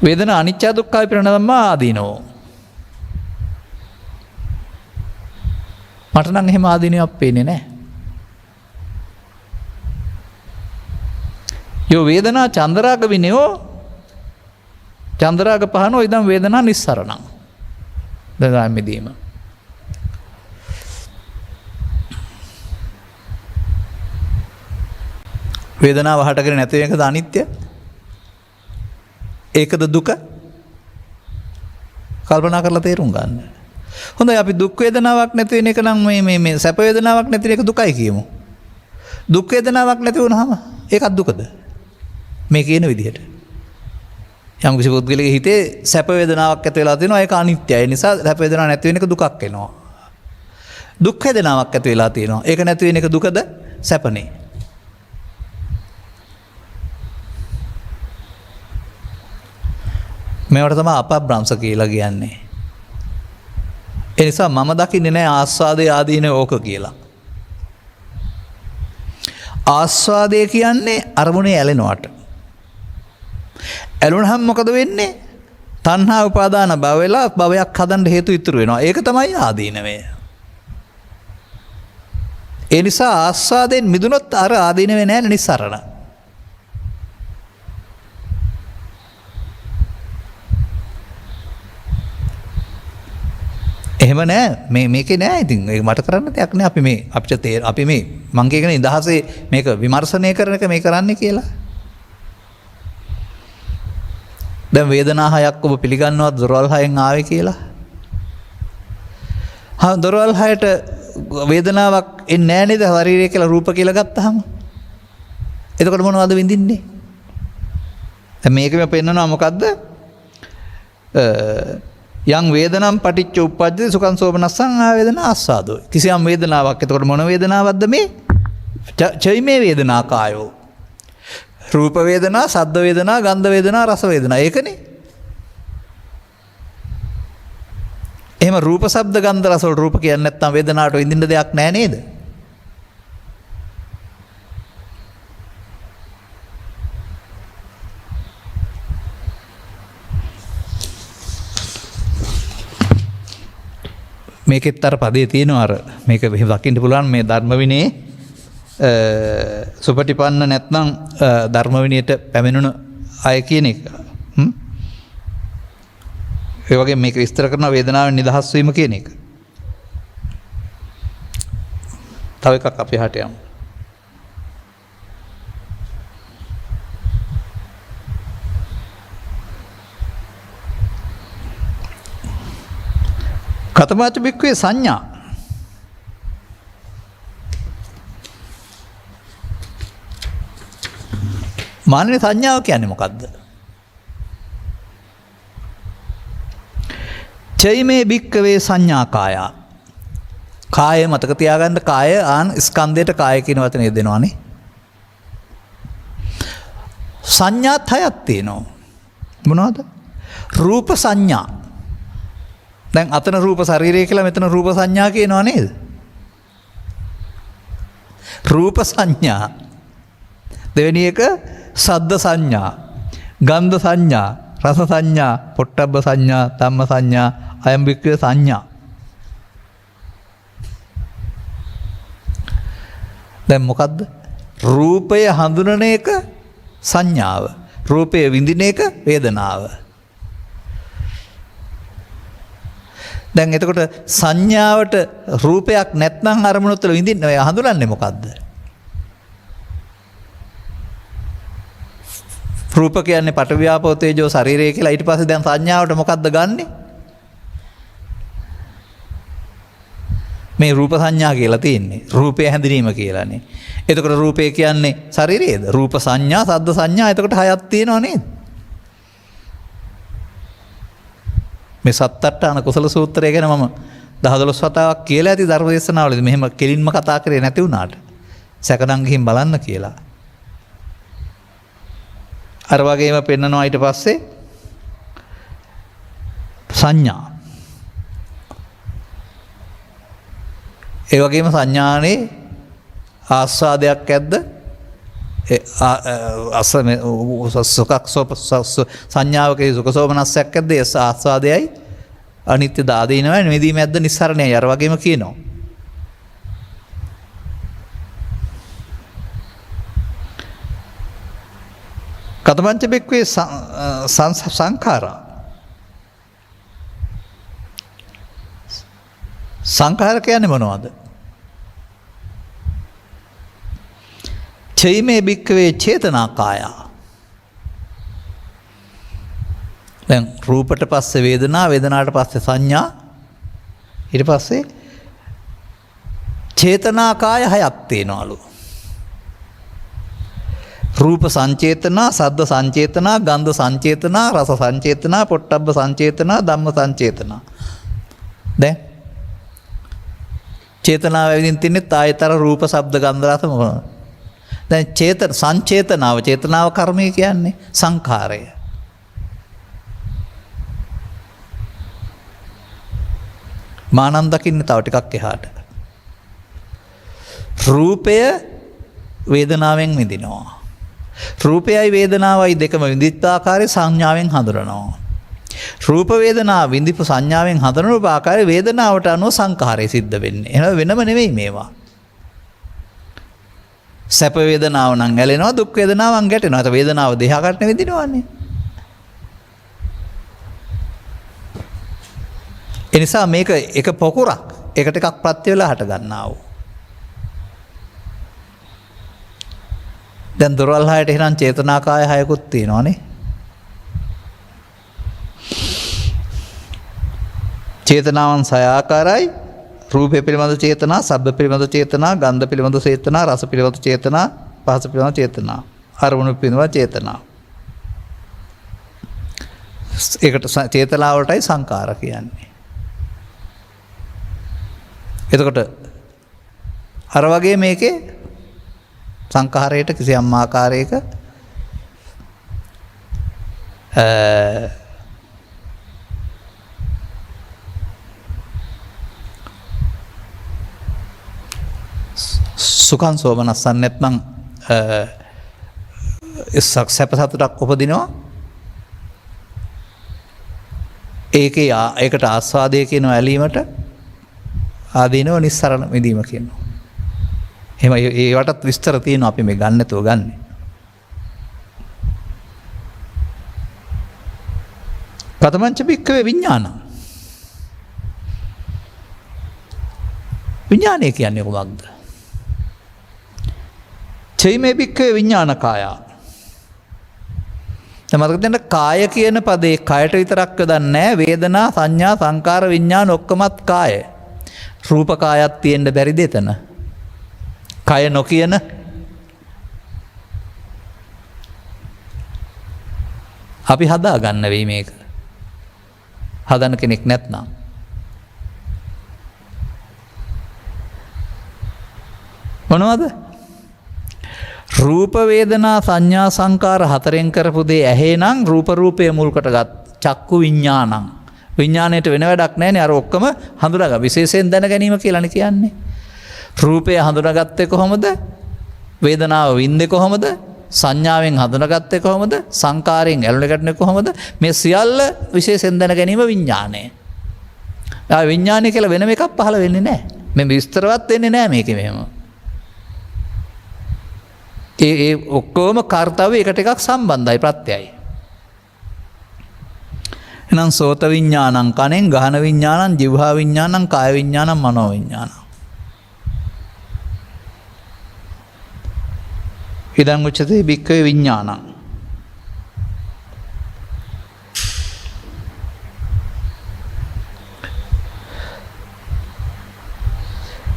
වේදනා අනිච්ච දුක්ඛ විපරිණාම ආදීනෝ. මට නම් එහෙම ආදීනයක් පේන්නේ නැහැ. යෝ වේදනා චන්දරාග විනයෝ චන්දරාග පහනෝ ඉදම් වේදනා නිස්සරණං. දගාම් මිදීම. වේදනාව හටගෙන නැති වෙන එකද අනිත්‍ය? ඒකද දුක? කල්පනා කරලා තේරුම් ගන්න. හොඳයි අපි දුක් වේදනාවක් නැති වෙන එක නම් මේ සැප වේදනාවක් නැති වෙන එක දුකයි කියමු. දුක් වේදනාවක් නැති වුණාම ඒකත් දුකද? මේ කියන විදිහට. යම් කිසි පුද්ගලයාගේ හිතේ සැප වේදනාවක් ඇති වෙලා තියෙනවා ඒක අනිත්‍යයි. ඒ නිසා සැප වේදනාවක් නැති වෙන එක දුකක් එනවා. දුක් වේදනාවක් ඇති වෙලා තියෙනවා. ඒක නැති වෙන එක දුකද? සැපනේ. මේවට තමයි අපබ්‍රංශ කියලා කියන්නේ. ඒ නිසා මම දකින්නේ නැහැ ආස්වාදයේ ආදීන ඕක කියලා. ආස්වාදය කියන්නේ අරමුණේ ඇලෙනවට. ඇලුනහම මොකද වෙන්නේ? තණ්හා උපාදාන භව වෙලා භවයක් හදන්න හේතු ඉතුරු වෙනවා. ඒක තමයි ආදීනවය. ඒ නිසා ආස්වාදයෙන් මිදුනොත් අර ආදීනවේ නැහැ නිස්සරණ. එහෙම නෑ මේකේ නෑ. ඉතින් ඒක මට කරන්න දෙයක් නෑ. අපි මේ මං කියන නිදහසේ මේක විමර්ශනය කරන එක මේ කරන්නේ කියලා. දැන් වේදනා හයක් ඔබ පිළිගන්නවත් දොරවල් හයෙන් ආවේ කියලා. දොරවල් හයට වේදනාවක් එන්නේ නෑ නේද? ශරීරය කියලා රූප කියලා ගත්තාම. එතකොට මොනවද විඳින්නේ? දැන් මේකෙම පෙන්නනවා මොකද්ද? යං වේදනම් පටිච්ච උප්පජ්ජති සුඛං සෝමනස්සං ආවේදනා ආස්වාදෝ. කිසියම් වේදනාවක්. එතකොට මොන වේදනාවක්ද මේ? චෛමේ වේදනා කායෝ. රූප වේදනා, ශබ්ද වේදනා, ගන්ධ වේදනා, රස වේදනා. ඒකනේ. එහෙම රූප, ශබ්ද, ගන්ධ, රස වල රූප කියන්නේ නැත්නම් වේදනාවට විඳින්න දෙයක් නැහැ නේද? මේකෙත් අර පදේ තියෙනවා අර මේක දකින්න පුළුවන් මේ ධර්ම විනයේ සුපටිපන්න නැත්නම් ධර්ම විනයට පැමිණුණු අය කියන එක. ඒ වගේ මේක විස්තර කරන වේදනාවෙන් නිදහස් වීම කියන එක. තව එකක් අපි හට යමු. කතමාච බික්කවේ සංඥා. මානව සංඥාව කියන්නේ මොකද්ද? චෛමේ බික්කවේ සංඥා කාය. කාය මතක තියාගන්න. කාය ආන ස්කන්ධයට කාය කියන වචනේ දෙනවානේ. සංඥාත් හයක් තියෙනවා. මොනවද? රූප සංඥා. දැන් අතන රූප ශරීරය කියලා මෙතන රූප සංඥා කියනවා නේද? රූප සංඥා. දෙවෙනි එක සද්ද සංඥා, ගන්ධ සංඥා, රස සංඥා, පොට්ටබ්බ සංඥා, ධම්ම සංඥා, අයම් වික්‍රය සංඥා. දැන් මොකද්ද? රූපය හඳුනන එක සංඥාව. රූපය විඳින එක වේදනාව. දැන් එතකොට සංඥාවට රූපයක් නැත්නම් අරමුණු තුළ විඳින්න ඔය හඳුනන්නේ මොකද්ද? රූප කියන්නේ පඨවි ආපෝ තේජෝ ශරීරය කියලා. ඊට පස්සේ දැන් සංඥාවට මොකද්ද ගන්නෙ? මේ රූප සංඥා කියලා තියෙන්නේ. රූපය හැඳිනීම කියලානේ. එතකොට රූපය කියන්නේ ශරීරයේද? රූප සංඥා, සද්ද සංඥා එතකොට හයක් තියෙනව නේද? මේ සත්තට්ඨාන කුසල සූත්‍රය ගැන මම 10-12 වතාවක් කියලා ඇති ධර්ම දේශනාවලදී. මෙහෙම කෙලින්ම කතා කරේ නැති වුණාට සැකනම් ගිහින් බලන්න කියලා. අර වගේම පෙන්නනවා ඊට පස්සේ සංඥා. ඒ වගේම සංඥානේ ආස්වාදයක් ඇද්ද? සංඥාවකේ සුඛ සෝමනස්සයක් ඇද්ද? ඒ ආස්වාදයයි අනිත්‍ය දාදීනවයි නිදීම ඇද්ද නිස්සරණයයි. අර වගේම කියනවා. කතමංච බික්වේ සංඛාරා. සංඛාර කියන්නේ මොනවද? චෛමේ බික්කවේ චේතනාකායා. දැන් රූපට පස්සේ වේදනා, වේදනාට පස්සේ සංඥා, ඊට පස්සේ චේතනාකාය හයක් තියෙනවලු. රූප සංචේතනා, සද්ද සංචේතනා, ගන්ධ සංචේතනා, රස සංචේතනා, පොට්ටබ්බ සංචේතනා, ධම්ම සංචේතනා. දැන් චේතනාව විදිහින් තින්නේ ආයතර රූප, ශබ්ද, ගන්ධ, රස මොනවද? දැන් සංචේතනාව, චේතනාව කර්මය කියන්නේ සංඛාරය. මානම් දකින්න තව ටිකක් එහාට. රූපය වේදනාවෙන් විඳිනවා. රූපයයි වේදනාවයි දෙකම විඳිත් ආකාරය සංඥාවෙන් හඳුනනවා. රූප වේදනා විඳිපු සංඥාවෙන් හඳුනන ආකාරය වේදනාවට අනුව සංඛාරය සිද්ධ වෙන්නේ. එහෙනම් වෙනම නෙවෙයි මේවා. සැප වේදනාව නම් ඇලෙනවා, දුක් වේදනාවන් ගැටෙනවා. ඒත් වේදනාව දෙහකට විඳිනවන්නේ. ඒ නිසා මේක එක පොකුරක් එකට එකක් ප්‍රත්‍ය වෙලා හට ගන්නා වූ. දැන් දොරවල් හයට එහෙනම් චේතනාකාය හයකුත් තියෙනවානේ. චේතනාවන් සය ආකාරයි. රූපය පිළිබඳ චේතනා, ශබ්ද පිළිබඳ චේතනා, ගන්ධ පිළිබඳ චේතනා, රස පිළිබඳ චේතනා, පහස පිළිබඳ චේතනා, අරමුණු පිළිබඳ චේතනා. ඒකට චේතනා වලටයි සංකාර කියන්නේ. එතකොට අර වගේ මේකේ සංඛාරයට කිසියම් ආකාරයක සුඛං සෝමනස්සන් නැත්නම් සැප සතුටක් උපදිනවා. ඒකට ආස්වාදය කියන ඇලීමට ආදීනව නිස්සරණ විඳීම කියනවා. එහෙම ඒවටත් විස්තර තියෙනවා, අපි මේ ගන්න නැතුව ගන්න. කතමංච බික්කවේ විඥාන. විඥානය කියන්නේ කොහොමද? චෛමේ බික්කවේ විඥානකායා. මතකද කාය කියන පදේ කයට විතරක් යොදන්නේ නැහැ. වේදනා, සංඥා, සංකාර, විඥාන ඔක්කොමත් කාය. රූප කායක් තියෙන්න බැරිද එතන? කය නොකියන අපි හදා ගන්න වෙයි මේක. හදන කෙනෙක් නැත්නම්. මොනවද? රූප වේදනා සංඥා සංකාර හතරෙන් කරපු දේ ඇහේ නම් රූපය මුල් කොටගත් චක්කු විඥානං. විඥාණයට වෙන වැඩක් නැහැ නේ. අර ඔක්කොම හඳුනාගන්න විශේෂයෙන් දැන ගැනීම කියලානේ කියන්නේ. රූපය හඳුනාගත්තේ කොහොමද? වේදනාව වින්දේ කොහොමද? සංඥාවෙන් හඳුනාගත්තේ කොහොමද? සංකාරයෙන් ඇලුණගන්නේ කොහොමද? මේ සියල්ල විශේෂයෙන් දැන ගැනීම විඥානය. විඥානය කියලා වෙනම එකක් පහළ වෙන්නේ නැහැ. මේ විස්තරවත් වෙන්නේ නැහැ මේකේ මෙහෙම. ඒ ඔක්කොම කාර්යය එකට එකක් සම්බන්ධයි ප්‍රත්‍යයයි. එහෙනම් සෝත විඥානං කනෙන්, ගහන විඥානං ජීවහා විඥානං, කාය විඥානං මනෝ විඥානං. ඉදං උච්චතේ භික්ඛවේ විඥානං.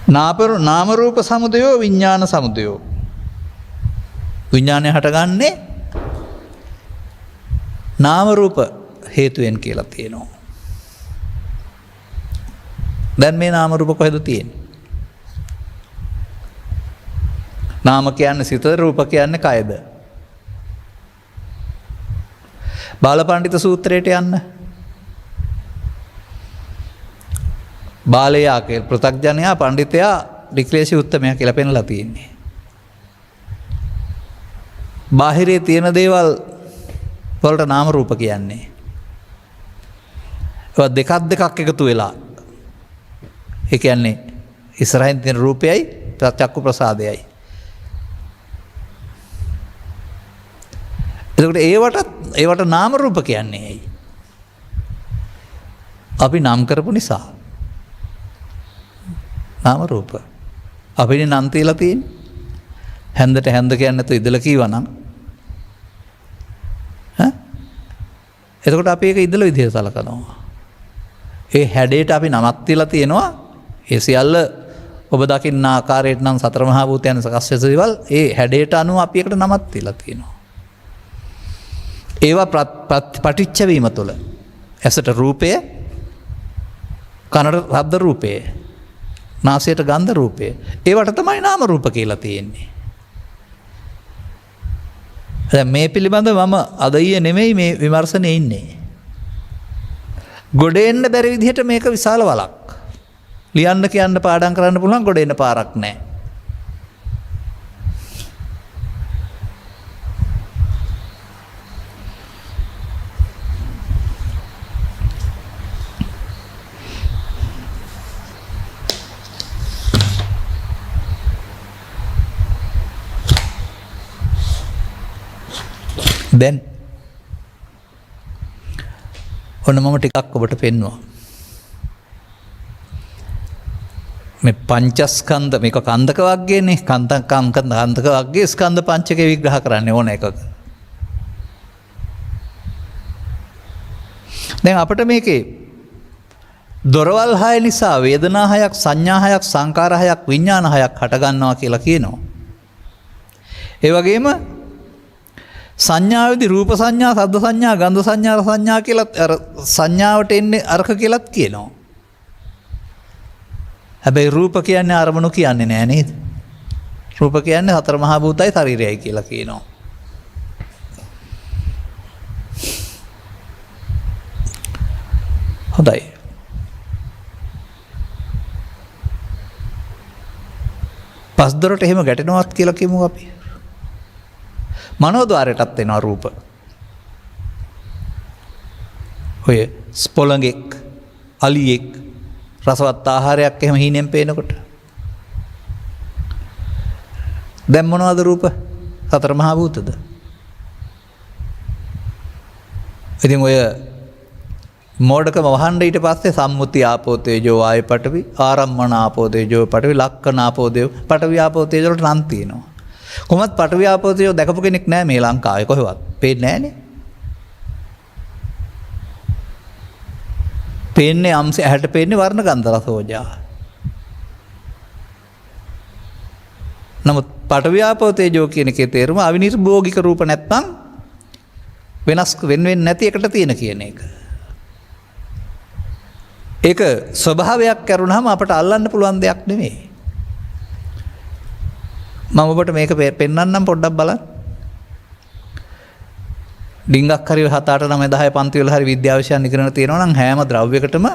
නාම රූප සමුදයෝ විඥාන සමුදයෝ. විඥානය හටගන්නේ නාම රූප හේතුවෙන් කියලා තියෙනවා. දැන් මේ නාම රූප කොහෙද තියෙන්නේ? නාම කියන්නේ සිත, රූප කියන්නේ කයද? බාලපඬිත සූත්‍රයට යන්න. බාලයා කියලා පෘථග්ජනයා, පඬිතයා, ඩික්ලේශී උත්තමයා කියලා පෙන්ලා තියෙන්නේ. බාහිරේ තියෙන දේවල් වලට නාම රූප කියන්නේ. ඒවා දෙකක් එකතු වෙලා. ඒ කියන්නේ ඉස්සරහින් තියෙන රූපයයි චක්කු ප්‍රසාදයයි. එතකොට ඒවට නාම රූප කියන්නේ ඇයි? අපි නම් කරපු නිසා. නාම රූප. අපිනේ නම් තියලා තියෙන්නේ. හැන්දට හැන්ද කියන්නේ නැතුව ඉදලා කීවනම් එතකොට අපි ඒක ඉදලා විදිහට සලකනවා. ඒ හැඩයට අපි නමක් තියලා තියෙනවා. ඒ සියල්ල ඔබ දකින්න ආකාරයට නම් සතර මහා භූතයන් සකස් වෙන දේවල් ඒ හැඩයට අනුව අපි එකට නමක් තියලා තියෙනවා. ඒවා පටිච්ච වීම තුළ ඇසට රූපය, කනට ශබ්ද රූපය, නාසයට ගන්ධ රූපය, ඒවට තමයි නාම රූප කියලා තියෙන්නේ. දැන් මේ පිළිබඳව මම අද ඊයේ නෙමෙයි මේ විමර්ශනේ ඉන්නේ. ගොඩ එන්න බැරි විදිහට මේක විශාල වලක්. ලියන්න කියන්න පාඩම් කරන්න පුළුවන්, ගොඩ එන්න පාරක් නැහැ. දැන් ඔන්න මම ටිකක් ඔබට පෙන්නවා. මේ පංචස්කන්ධ මේක කන්දක වර්ගයනේ. කන්දක වර්ගයේ ස්කන්ධ පංචකය විග්‍රහ කරන්න ඕන එකක. දැන් අපිට මේකේ දොරවල් 6 නිසා වේදනා 6ක්, සංඥා 6ක්, සංකාර 6ක්, විඥාන 6ක් හට ගන්නවා කියලා කියනවා. ඒ වගේම සංඥාවේදී රූප සංඥා, ශබ්ද සංඥා, ගන්ධ සංඥා, රස සංඥා කියලා අර සංඥාවට එන්නේ අරක කියලාත් කියනවා. හැබැයි රූප කියන්නේ අරමුණු කියන්නේ නෑ නේද? රූප කියන්නේ හතර මහා භූතයි ශරීරයයි කියලා කියනවා. හොඳයි. පස්දොරට එහෙම ගැටෙනවත් කියලා කියමු අපි. මනෝද්වාරයටත් එනවා රූප. ඔය ස්පොළඟෙක්, අලියෙක් රසවත් ආහාරයක් එහෙම හීනෙන් පේනකොට දැන් මොනවද රූප? සතර මහා භූතද? ඉතින් ඔය මෝඩකම වහන්න ඊට පස්සේ සම්මුති ආපෝ තේජෝ වායු පඨවි, ආරම්මන ආපෝ තේජෝ පඨවි, ලක්කන ආපෝ තේජෝ පඨවි ආපෝ තේජෝ වලට නම් තියෙනවා. කොහොමත් පඨවි ආපෝ තේජෝ දැකපු කෙනෙක් නැහැ මේ ලංකාවේ කොහෙවත්. පේන්නේ නැහනේ. පේන්නේ අම්සේ ඇහැට පේන්නේ වර්ණ ගන්ධ රස ඕජා. නමුත් පඨවි ආපෝ තේජෝ කියන එකේ තේරුම අවිනිර්භෝගික රූප නැත්නම් වෙනස් වෙන්නේ නැති එකට තියෙන කියන එක. ඒක ස්වභාවයක් කරුණාම අපට අල්ලන්න පුළුවන් දෙයක් නෙමෙයි. මම ඔබට මේක පෙන්වන්නම් පොඩ්ඩක් බලන්න. ඩිංගක් හරි 7 8 9 10 පන්ති වල හරි විද්‍යාව විෂයන් ඉගෙන තියෙනවා නම් හැම ද්‍රව්‍යයකටම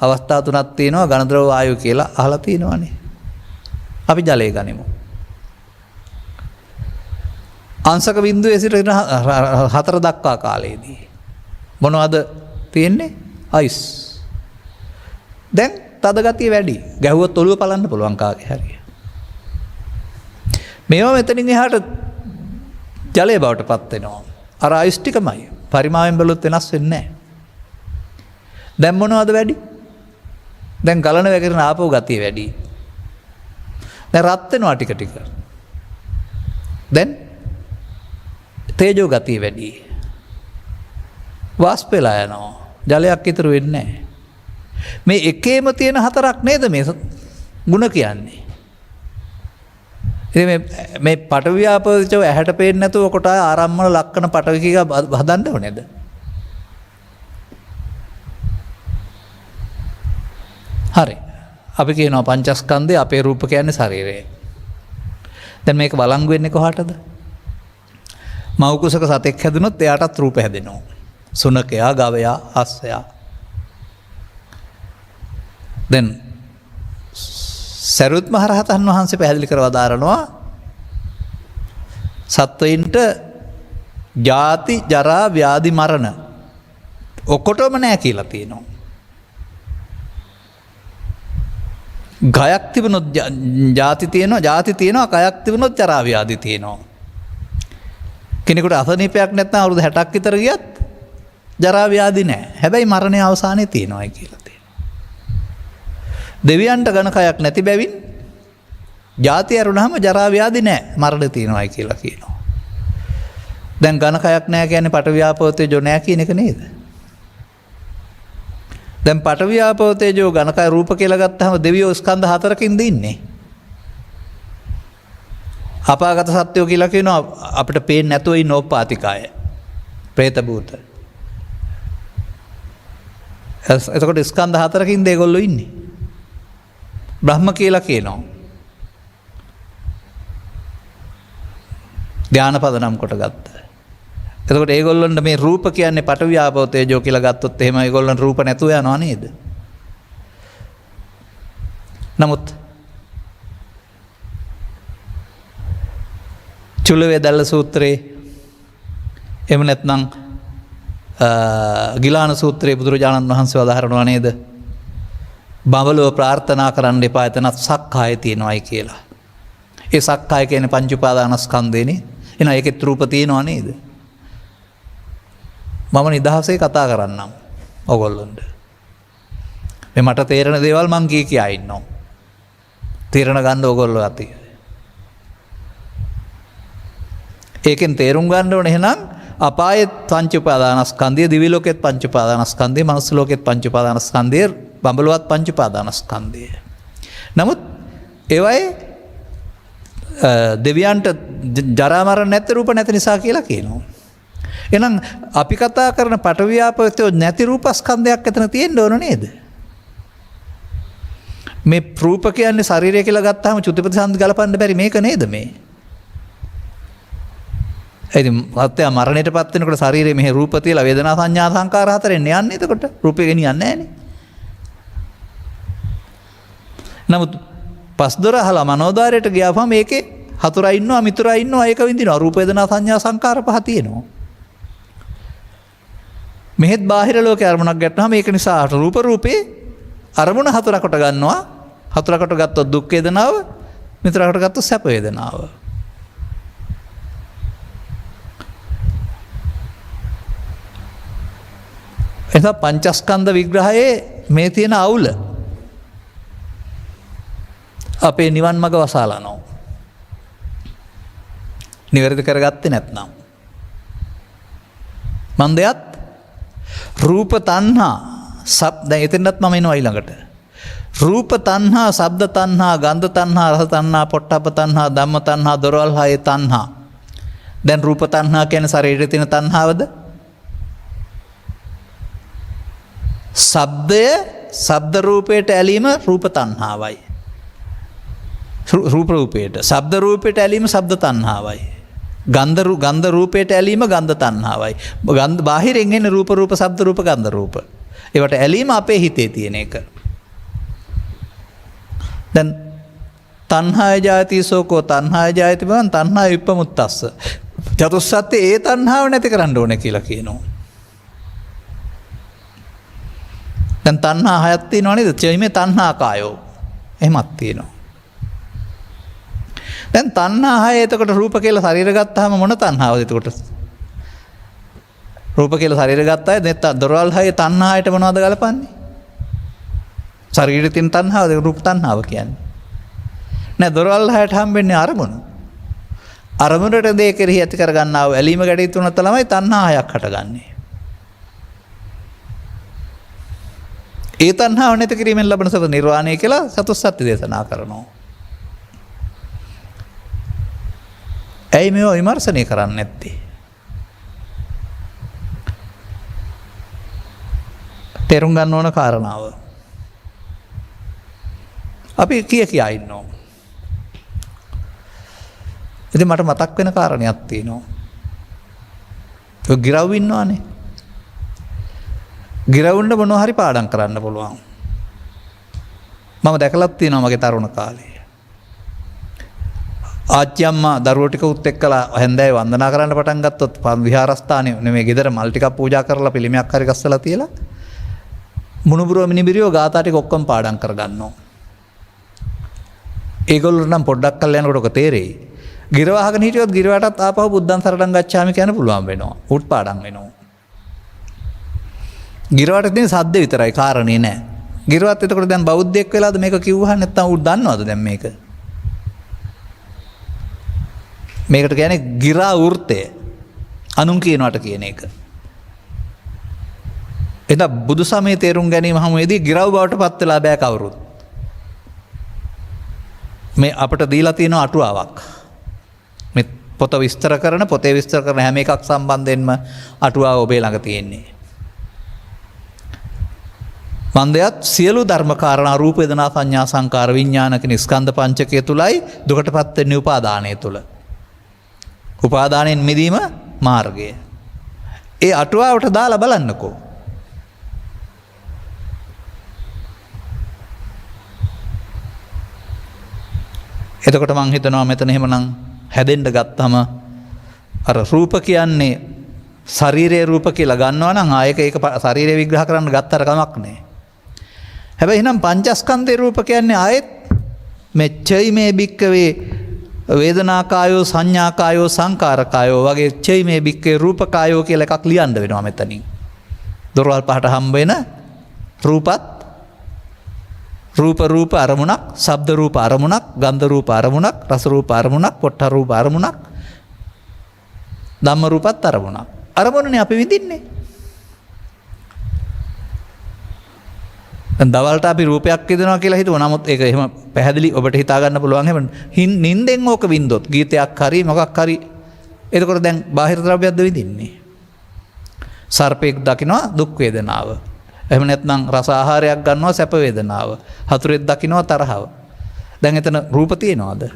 අවස්ථා තුනක් තියෙනවා. ඝන ද්‍රව වායු කියලා අහලා තියෙනවානේ. අපි ජලය ගනිමු. අංශක බිඳුවේ සිට 4 දක්වා කාලයේදී මොනවද තියෙන්නේ? අයිස්. දැන් තද ගතිය වැඩි. ගැහුවොත් ඔළුව පලන්න පුළුවන් කාගේ හරි. මේවා මෙතනින් එහාට ජලය බවට පත් වෙනවා. අර අයිස් ටිකමයි. පරිමාවෙන් බැලුවොත් වෙනස් වෙන්නේ නැහැ. දැන් මොනවද වැඩි? දැන් ගලන වැగిරෙන ආපහු ගතිය වැඩි. දැන් රත් වෙනවා ටික ටික. දැන් තේජෝ ගතිය වැඩි. වාෂ්ප වෙලා යනවා. ජලයක් ඉතුරු වෙන්නේ නැහැ. මේ එකේම තියෙන හතරක් නේද මේ ಗುಣ කියන්නේ. ඉතින් මේ පඨවි ආපෝ තේජෝ ඇහැට පේන්නේ නැතුව කොට ආරම්මන ලක්කන පඨවි කීක හදන්න ඕනේද? හරි. අපි කියනවා පංචස්කන්ධය අපේ රූප කියන්නේ ශරීරය. දැන් මේක වළංගු වෙන්නේ කොහාටද? මව් කුසක සතෙක් හැදුනොත් එයාටත් රූප හැදෙනවා. සුනකයා, ගවයා, අස්සයා. දැන් සරුවත් මහරහතන් වහන්සේ පැහැදිලි කර වදාරනවා සත්වයින්ට ජාති, ජරා, ව්‍යාධි, මරණ ඔක්කොටම නැහැ කියලා තියෙනවා. ගයක් තිබුණොත් ජාති තියෙනවා, ජාති තියෙනවා, කයක් තිබුණොත් ජරා ව්‍යාධි තියෙනවා. කෙනෙකුට අසනීපයක් නැත්නම් අවුරුදු 60ක් විතර ගියත් ජරා ව්‍යාධි නැහැ. හැබැයි මරණය අවසානයේ තියෙනවායි කියලා තියෙනවා. දෙවියන්ට ඝන කයක් නැති බැවින් ජාති ඇරුණාම ජරා ව්‍යාධි නැහැ, මරණ තියෙනවායි කියලා කියනවා. දැන් ඝන කයක් නැහැ කියන්නේ පඨවි ආපෝ තේජෝ නැහැ කියන එක නේද? දැන් පඨවි ආපෝ තේජෝ ඝන කය රූප කියලා ගත්තාම දෙවියෝ ස්කන්ධ හතරකින් දින්නේ. අපාගත සත්‍යෝ කියලා කියනවා අපිට පේන්නේ නැතුව ඉන්න ඕපාතිකාය. പ്രേත භූත. එතකොට ස්කන්ධ හතරකින් දෙගොල්ලෝ ඉන්නේ. බ්‍රහ්ම කියලා කියනවා. ධානාපද නම් කොට ගත්තා. එතකොට ඒගොල්ලන්ට මේ රූප කියන්නේ පඨවි ආපෝ තේජෝ කියලා ගත්තොත් එහෙම ඒගොල්ලන් රූප නැතුව යනවා නේද? නමුත් චුල්ලවේදල්ල සූත්‍රයේ එහෙම නැත්නම් ගිලාන සූත්‍රයේ බුදුරජාණන් වහන්සේ වදාහරනවා නේද? බඹලව ප්‍රාර්ථනා කරන්න එපා එතනත් සක්කාය තියෙනවායි කියලා. ඒ සක්කාය කියන්නේ පංච උපාදානස්කන්ධේනේ. එහෙනම් ඒකෙත් රූප තියෙනවා නේද? මම නිදහසේ කතා කරන්නම් ඔයගොල්ලන්ට. මේ මට තේරෙන දේවල් මං කියා ඉන්නවා. තේරෙන ගන්න ඔයගොල්ලෝ අතේ. ඒකෙන් තේරුම් ගන්න ඕනේ එහෙනම් අපායෙත් පංච උපාදානස්කන්ධය, දිවි ලෝකෙත් පංච උපාදානස්කන්ධය, මනුස්ස ලෝකෙත් පංච උපාදානස්කන්ධය, බඹලවත් පංච උපාදානස්කන්ධය. නමුත් ඒවයි දෙවියන්ට ජරා මරණ නැති රූප නැති නිසා කියලා කියනවා. එහෙනම් අපි කතා කරන පඨවි ආපෝ තේජෝ නැති රූපස්කන්ධයක් එතන තියෙන්න ඕන නේද? මේ රූප කියන්නේ ශරීරය කියලා ගත්තාම චුතිපති සම්දි ගලපන්න බැරි මේක නේද මේ? ඉතින් අත්‍ය මරණයටපත් වෙනකොට ශරීරයේ මෙහි රූප තියලා වේදනා සංඥා සංකාර හතරෙන් යන්නේ. එතකොට රූපේ ගෙනියන්නේ නැහැ නේ. නමුත් පස්දොර අහලා මනෝදාරයට ගියාම මේකේ හතුරා ඉන්නවා, මිතුරා ඉන්නවා, ඒක විඳිනවා. රූප වේදනා සංඥා සංකාර පහ තියෙනවා. මෙහෙත් බාහිර ලෝකේ අරමුණක් ගත්තාම ඒක නිසා රූපේ අරමුණ හතරකට ගන්නවා. හතරකට ගත්තොත් දුක් වේදනාව, මිතුරාකට ගත්තොත් සැප වේදනාව. එතන පංචස්කන්ධ විග්‍රහයේ මේ තියෙන අවුල අපේ නිවන් මඟ වසාලනවා. නිවැරදි කරගත්තේ නැත්නම්. මන් දෙයත් රූප තණ්හා දැන් එතනත් මම එනවා ඊළඟට. රූප තණ්හා, ශබ්ද තණ්හා, ගන්ධ තණ්හා, රස තණ්හා, පොට්ටබ්බ තණ්හා, ධම්ම තණ්හා, දොරවල් හයේ තණ්හා. දැන් රූප තණ්හා කියන්නේ ශරීරයේ තියෙන තණ්හාවද? ශබ්දය, ශබ්ද රූපයට ඇලීම රූප තණ්හාවයි. රූපයට. ශබ්ද රූපයට ඇලීම ශබ්ද තණ්හාවයි. ගන්ධ රූපයට ඇලීම ගන්ධ තණ්හාවයි. බාහිරින් එන රූප ශබ්ද රූප ගන්ධ රූප. ඒවට ඇලීම අපේ හිතේ තියෙන එක. දැන් තණ්හාය ජායති සෝකෝ තණ්හාය ජායති බවන් තණ්හාය විප්පමුත්තස්ස. චතුස්සත්‍ය ඒ තණ්හාව නැති කරන්න ඕනේ කියලා කියනවා. දැන් තණ්හා හයක් තියෙනවා නේද? චෛමේ තණ්හා කායෝ. එහෙමත් තියෙනවා. දැන් තණ්හා හය එතකොට රූප කියලා ශරීර ගත්තාම මොන තණ්හාවද එතකොට? රූප කියලා ශරීරය ගත්ත අය දෙත්ත දොරවල් හයේ තණ්හායට මොනවද ගලපන්නේ? ශරීරයෙන් තණ්හාවද රූප තණ්හාව කියන්නේ. නෑ දොරවල් හයට හම්බෙන්නේ අරමුණු. අරමුණට දේ කෙරෙහි ඇති කර ගන්නා වූ ඇලීම ගැටීම් තුනත් තමයි තණ්හා හයක් හටගන්නේ. ඒ තණ්හාව නැති කිරීමෙන් ලබන සබ නිර්වාණය කියලා චතුස්සත්‍ය දේශනා කරනවා. ඇයි මේවා විමර්ශනය කරන්නේ නැත්තේ? තේරුම් ගන්න ඕන කාරණාව. අපි කියා ඉන්නවා. ඉතින් මට මතක් වෙන කාරණයක් තියෙනවා. ඔය ගිරව් ඉන්නවනේ. ගිරවුන්ට මොනවා හරි පාඩම් කරන්න පුළුවන්. මම දැකලත් තියෙනවා මගේ තරුණ කාලේ. ආච්චි අම්මා දරුවෝ ටික උත් එක්කලා හැන්දෑවේ වන්දනා කරන්න පටන් ගත්තොත් විහාරස්ථානේ නෙමෙයි ගෙදර මල් ටිකක් පූජා කරලා පිළිමයක් හරි ගස්සලා තියලා මුණුබුරුව මිනිබිරියෝ ගාථා ටික ඔක්කොම පාඩම් කරගන්නවා. ඒගොල්ලෝ නම් පොඩ්ඩක් කල් යනකොට ඔක තේරෙයි. ගිරව අහගෙන හිටියොත් ගිරවටත් ආපහු බුද්ධං සරණං ගච්ඡාමි කියන්න පුළුවන් වෙනවා. උත් පාඩම් වෙනවා. ගිරවට තියෙන සද්ද විතරයි කාරණේ නෑ. ගිරවත් එතකොට දැන් බෞද්ධයෙක් වෙලාද මේක කිව්වහම නැත්නම් උත් දන්නවද දැන් මේක? මේකට කියන්නේ ගිරා වෘත්තය. අනුන් කියනවට කියන එක. එදා බුදු සමයේ තේරුම් ගැනීම හැමෙදී ගිරව් බවට පත් වෙලා බෑ කවුරුත්. මේ අපිට දීලා තියෙන අටුවාවක්. මේ පොත විස්තර කරන පොතේ විස්තර කරන හැම එකක් සම්බන්ධයෙන්ම අටුවාව ඔබේ ළඟ තියෙන්නේ. මන්දයත් සියලු ධර්ම කාරණා රූප වේදනා සංඥා සංකාර විඥාන කියන ස්කන්ධ පංචකය තුලයි දුකටපත් වෙන්නේ උපාදානය තුල. උපාදානයෙන් මිදීම මාර්ගය. ඒ අටුවාවට දාලා බලන්නකෝ. එතකොට මං හිතනවා මෙතන එහෙමනම් හැදෙන්න ගත්තම අර රූප කියන්නේ ශරීරයේ රූප කියලා ගන්නවා නම් ආයක ඒක ශරීරය විග්‍රහ කරන්න ගත්තර කමක් නැහැ. හැබැයි එහෙනම් පංචස්කන්ධේ රූප කියන්නේ ආයෙත් මෙච්චයි මේ බික්කවේ වේදනාකායෝ සංඥාකායෝ සංකාරකායෝ වගේ චයි මේ බික්කේ රූපකායෝ කියලා එකක් ලියන්න වෙනවා මෙතනින්. දොරවල් පහට හම්බ වෙන රූපත් රූප අරමුණක්, ශබ්ද රූප අරමුණක්, ගන්ධ රූප අරමුණක්, රස රූප අරමුණක්, පොට්ට රූප අරමුණක්, ධම්ම රූපත් අරමුණක්. අරමුණනේ අපි විඳින්නේ. දැන් දවල්ට අපි රූපයක් විඳිනවා කියලා හිතුවා. නමුත් ඒක එහෙම පැහැදිලි ඔබට හිතා ගන්න පුළුවන් හැම නිින්දෙන් ඕක විඳොත් ගීතයක් හරි මොකක් හරි එතකොට දැන් බාහිර ද්‍රව්‍යයක්ද විඳින්නේ. සර්පෙක් දකිනවා දුක් වේදනාව. එහෙම නැත්නම් රස ආහාරයක් ගන්නවා සැප වේදනාව. හතුරෙක් දකිනවා තරහව. දැන් එතන රූප තියනවාද?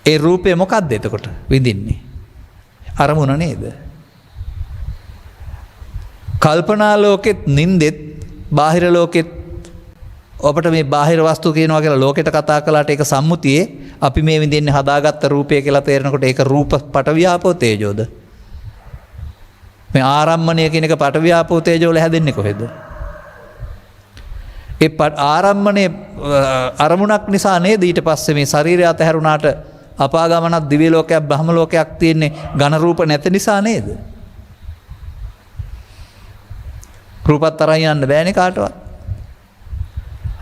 ඒ රූපය මොකක්ද එතකොට විඳින්නේ? අරමුණ නේද? කල්පනා ලෝකෙත් නින්දෙත් බාහිර ලෝකෙත් ඔබට මේ බාහිර වස්තු කියනවා කියලා ලෝකෙට කතා කළාට ඒක සම්මුතියේ අපි මේ විඳින්නේ හදාගත්ත රූපය කියලා තේරෙනකොට ඒක රූප පටවියාපෝ තේජෝද? මේ ආරම්මණය කියන එක පටවියාපෝ තේජෝ වල හැදෙන්නේ කොහෙද? ඒ ආරම්මණය අරමුණක් නිසා නේද ඊට පස්සේ මේ ශරීරය අතහැරුණාට අපාගමනක් දිව්‍ය ලෝකයක් බ්‍රහ්ම ලෝකයක් තියෙන්නේ ඝන රූප නැති නිසා නේද? රූපත් තරන් යන්න බෑනේ කාටවත්.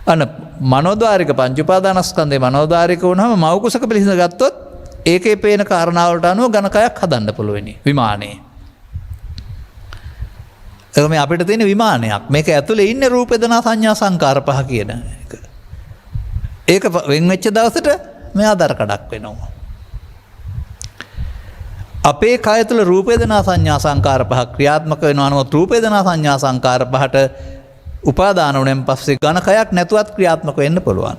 අන්න මනෝද්වාරික පංච උපාදානස්කන්ධේ මනෝද්වාරික වුණාම මව කුසක පිළිසිඳ ගත්තොත් ඒකේ පේන කාරණාවලට අනුව ඝනකයක් හදන්න පුළුවනි විමානයේ. ඒක මේ අපිට තියෙන විමානයක්. මේක ඇතුලේ ඉන්නේ රූප වේදනා සංඥා සංකාර පහ කියන එක. ඒක වෙන් වෙච්ච දවසට මෙයා දර කඩක් වෙනවා. අපේ කය තුළ රූප වේදනා සංඥා සංකාර පහ ක්‍රියාත්මක වෙනවා. නමුත් රූප වේදනා සංඥා සංකාර පහට උපාදාන වුණෙන් පස්සේ ඝනකයක් නැතුවත් ක්‍රියාත්මක වෙන්න පුළුවන්.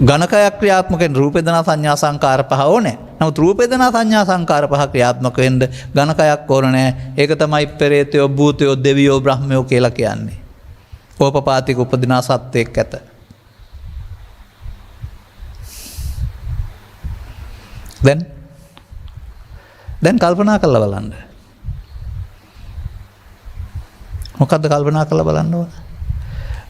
ඝනකයක් ක්‍රියාත්මක වෙන රූප වේදනා සංඥා සංකාර පහ ඕනේ. නමුත් රූප වේදනා සංඥා සංකාර පහ ක්‍රියාත්මක වෙන්න ඝනකයක් ඕන නැහැ. ඒක තමයි පෙරේතයෝ, භූතයෝ, දෙවියෝ, බ්‍රහ්මයෝ කියලා කියන්නේ. ඕපපාතික උපදිනා සත්වයක් ඇත. දැන් කල්පනා කරලා බලන්න. මොකද්ද කල්පනා කරලා බලන්න ඕන?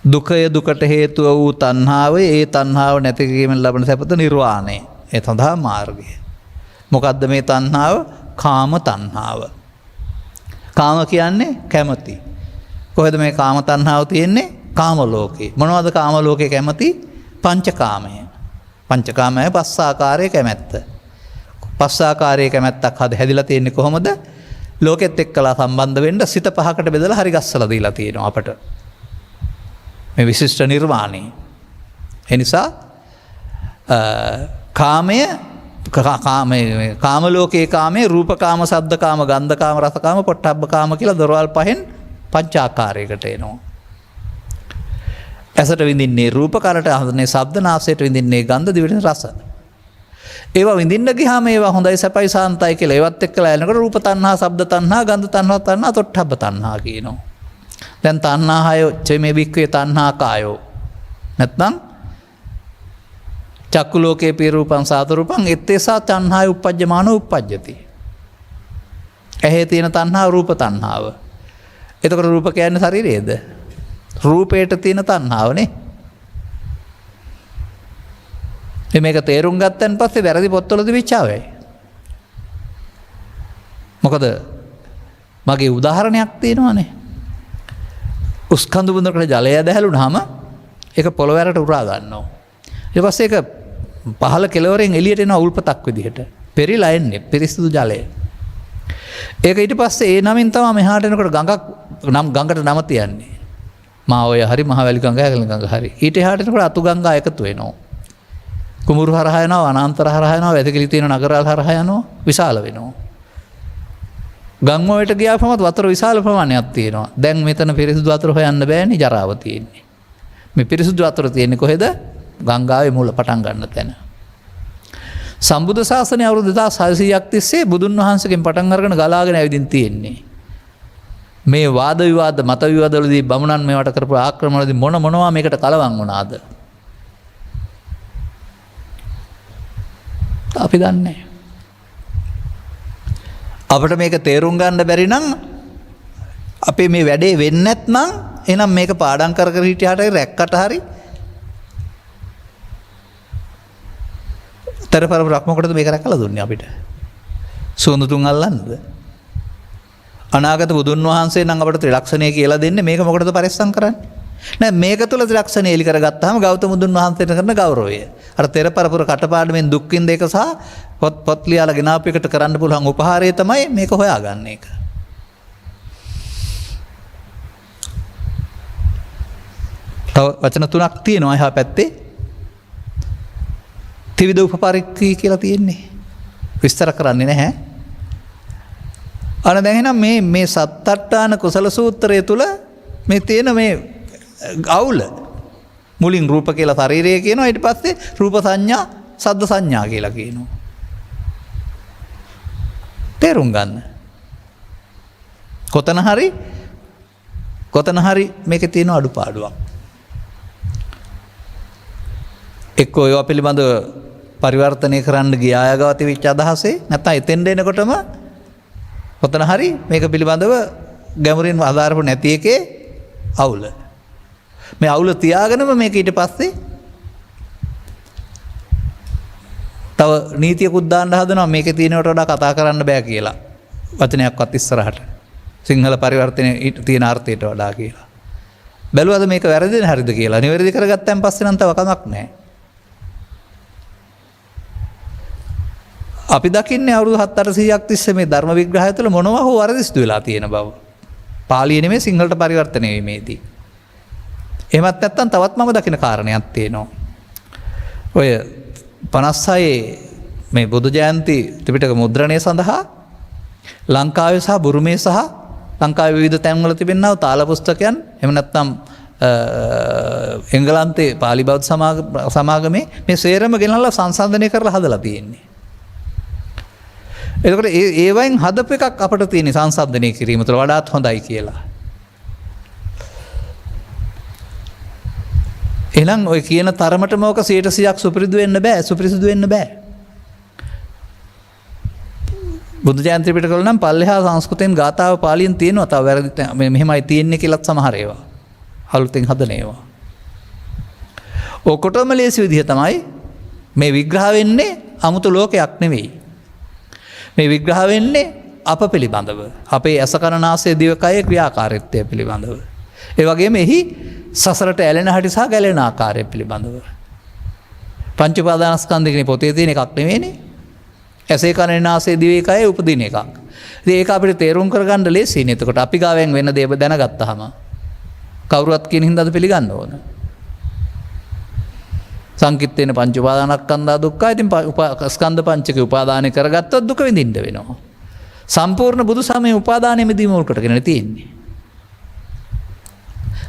දුකය දුකට හේතුව වූ තණ්හාව, ඒ තණ්හාව නැති කිරීමෙන් ලබන සැපත නිර්වාණය. ඒ සඳහා මාර්ගය. මොකද්ද මේ තණ්හාව? කාම තණ්හාව. කාම කියන්නේ කැමති. කොහෙද මේ කාම තණ්හාව තියෙන්නේ? කාම ලෝකේ. මොනවද කාම ලෝකේ කැමති? පංචකාමය. පංචකාමය පස් ආකාරයේ කැමැත්ත. පස් ආකාරයේ කැමැත්තක් හැදිලා තියෙන්නේ කොහොමද? ලෝකෙත් එක්කලා සම්බන්ධ වෙන්න සිත පහකට බෙදලා හරි ගස්සලා දීලා තියෙනවා අපට. මේ විශිෂ්ට නිර්වාණය. ඒ නිසා කාමය කාම ලෝකයේ කාමයේ රූපකාම, ශබ්දකාම, ගන්ධකාම, රසකාම, පොට්ටබ්බකාම කියලා දොරවල් පහෙන් පංචාකාරයකට එනවා. ඇසට විඳින්නේ රූප, කරට අහන්නේ ශබ්ද, නාසයට විඳින්නේ ගන්ධ, දිවට රස. ඒවා විඳින්න ගියාම ඒවා හොඳයි, සැපයි, සාන්තයි කියලා ඒවත් එක්කලා යනකොට රූප තණ්හා, ශබ්ද තණ්හා, ගන්ධ තණ්හා, තණ්හා, පොට්ටබ්බ තණ්හා කියනවා. දැන් තණ්හාය චේ වික්ඛේ තණ්හා කායෝ. නැත්නම් චක්කු ලෝකේ පිය රූපං සාත රූපං එත්තේසා තණ්හාය උප්පජ්ජමානෝ උප්පජ්ජති. ඇහි තියෙන තණ්හා රූප තණ්හාව. එතකොට රූප කියන්නේ ශරීරයේද? රූපයට තියෙන තණ්හාවනේ. මේක තේරුම් ගත්තන් පස්සේ වැරදි පොත්වල තිබිච්චාවයි. මොකද මගේ උදාහරණයක් තියෙනවානේ. උස්කන්ධ බුඳකට ජලය දැහැලුනහම ඒක පොළොව ඇරට උරා ගන්නවා. ඊට පස්සේ ඒක පහළ කෙළවරෙන් එළියට එන උල්පතක් විදිහට පෙරිලා එන්නේ පිරිසිදු ජලය. ඒක ඊට පස්සේ ඒ නමින් තමයි මෙහාට එනකොට ගඟට නම තියන්නේ. මා ඔය හරි මහවැලි ගඟ, හැකලි ගඟ හරි. ඊට එහාට එනකොට අතු ගංගා එකතු වෙනවා. කුමුරු හරහා යනවා, අනාන්තර හරහා යනවා, වැදකිලි තියෙන නගරවල හරහා යනවා, විශාල වෙනවා. ගම් වලට ගියාම වතුර විශාල ප්‍රමාණයක් තියෙනවා. දැන් මෙතන පිරිසිදු වතුර හොයන්න බෑනේ, ජරාව තියෙන්නේ. මේ පිරිසිදු වතුර තියෙන්නේ කොහෙද? ගංගාවේ මුල පටන් ගන්න තැන. සම්බුද්ධ ශාසනය අවුරුදු 2600ක් තිස්සේ බුදුන් වහන්සේගෙන් පටන් අරගෙන ගලාගෙන ඇවිදින් තියෙන්නේ. මේ වාද විවාද, මත විවාදවලදී බමුණන් මේවට කරපු ආක්‍රමණවලදී මොනවා මේකට කලවම් වුණාද? අපි දන්නේ. අපිට මේක තේරුම් ගන්න බැරි නම් අපේ මේ වැඩේ වෙන්නේ නැත්නම් එහෙනම් මේක පාඩම් කර කර හිටියාට රැක්කට හරි තරපරපරක් මොකටද මේක රැකලා දුන්නේ අපිට? සුවඳුතුන් අල්ලන්නද? අනාගත බුදුන් වහන්සේ නම් අපට ත්‍රිලක්ෂණය කියලා දෙන්නේ මේක මොකටද පරිස්සම් කරන්නේ? නෑ මේක තුල ත්‍රිලක්ෂණය එලි කරගත්තාම ගෞතම බුදුන් වහන්සේට කරන ගෞරවය. අර තරපරපර කටපාඩමෙන් දුක් විඳ එක සහ පොත් ලියාලා ගෙනාපු එකට කරන්න පුළුවන් උපහාරය තමයි මේක හොයාගන්න එක. තව වචන තුනක් තියෙනවා එහා පැත්තේ. ත්‍රිවිධ උපපරික්ඛී කියලා තියෙන්නේ. විස්තර කරන්නේ නැහැ. අන දැන් එහෙනම් මේ සත්තට්ඨාන කුසල සූත්‍රය තුල මේ තියෙන මේ අවුල මුලින් රූප කියලා ශරීරය කියනවා, ඊට පස්සේ රූප සංඥා, සද්ද සංඥා කියලා කියනවා. තේරුම් ගන්න. කොතන හරි මේකේ තියෙන අඩුපාඩුවක්. එක්කෝ ඒවා පිළිබඳව පරිවර්තනය කරන්න ගියා අයගාව තිබිච්ච අදහසේ නැත්නම් එතෙන්ට එනකොටම කොතන හරි මේක පිළිබඳව ගැඹුරින් අදාරපු නැති එකේ අවුල. මේ අවුල තියාගෙනම මේක ඊට පස්සේ තව නීතියකුත් දාන්න හදනවා මේකේ තියෙනවට වඩා කතා කරන්න බෑ කියලා. වචනයක්වත් ඉස්සරහට. සිංහල පරිවර්තනයේ තියෙන අර්ථයට වඩා කියලා. බැලුවද මේක වැරදිද හරිද කියලා? නිවැරදි කරගත්තන් පස්සේ නම් තව කමක් නැහැ. අපි දකින්නේ අවුරුදු 7-800ක් තිස්සේ මේ ධර්ම විග්‍රහය තුළ මොනවා හෝ වරදි සිදු වෙලා තියෙන බව. පාලිය නෙමෙයි සිංහලට පරිවර්තනය වීමේදී. එහෙමත් නැත්නම් තවත් මම දකින කාරණයක් තියෙනවා. ඔය 56 මේ බුදු ජයන්ති ත්‍රිපිටක මුද්‍රණය සඳහා ලංකාවේ සහ බුරුමේ සහ ලංකාවේ විවිධ තැන්වල තිබෙනා තාල පුස්තකයන් එහෙම නැත්නම් එංගලන්තේ පාලි බෞද්ධ සමාගමේ මේ සේරම ගෙනල්ලා සංසන්දනය කරලා හදලා තියෙන්නේ. එතකොට ඒවෙන් හදපු එකක් අපිට තියෙන සංසන්දනය කිරීම තුළ වඩාත් හොඳයි කියලා. එහෙනම් ඔය කියන තරමටම ඔක 100%ක් සුපිරිදු වෙන්න බෑ, සුපිරිසිදු වෙන්න බෑ. බුදු ජයන්ති ත්‍රිපිටකවල නම් පල්ලෙහා සංස්කෘතෙන් ගාථාව පාලියෙන් තියෙනවා. තව වැරදි මෙහෙමයි තියෙන්නේ කියලාත් සමහර ඒවා. අලුතෙන් හදන ඒවා. ඔකොටම ලේසි විදිහ තමයි මේ විග්‍රහ වෙන්නේ 아무තු ලෝකයක් නෙවෙයි. මේ විග්‍රහ වෙන්නේ අප පිළිබඳව. අපේ ඇසකරනාසේ දිවකයේ ක්‍රියාකාරීත්වය පිළිබඳව. ඒ වගේම එහි සසරට ඇලෙන හැටි සහ ගැලෙන ආකාරය පිළිබඳව. පංච උපාදානස්කන්ධ කියන පොතේ තියෙන එකක් නෙවෙයිනේ. ඇසේ කනේ නාසයේ දිවේ කයේ උපදින එකක්. ඉතින් ඒක අපිට තේරුම් කරගන්න ලේසියි. එතකොට අපි ගාවෙන් වෙන දේ දැනගත්තාම කවුරුවත් කියන හින්දාද පිළිගන්න ඕන. සංකිට්ඨේන පංච උපාදානස්කන්ධා දුක්ඛ. ඉතින් ස්කන්ධ පංචකේ උපාදානය කරගත්තොත් දුක විඳින්න වෙනවා. සම්පූර්ණ බුදු සමයේ උපාදානෙ මිදීම උල්කටගෙන තියෙන්නේ.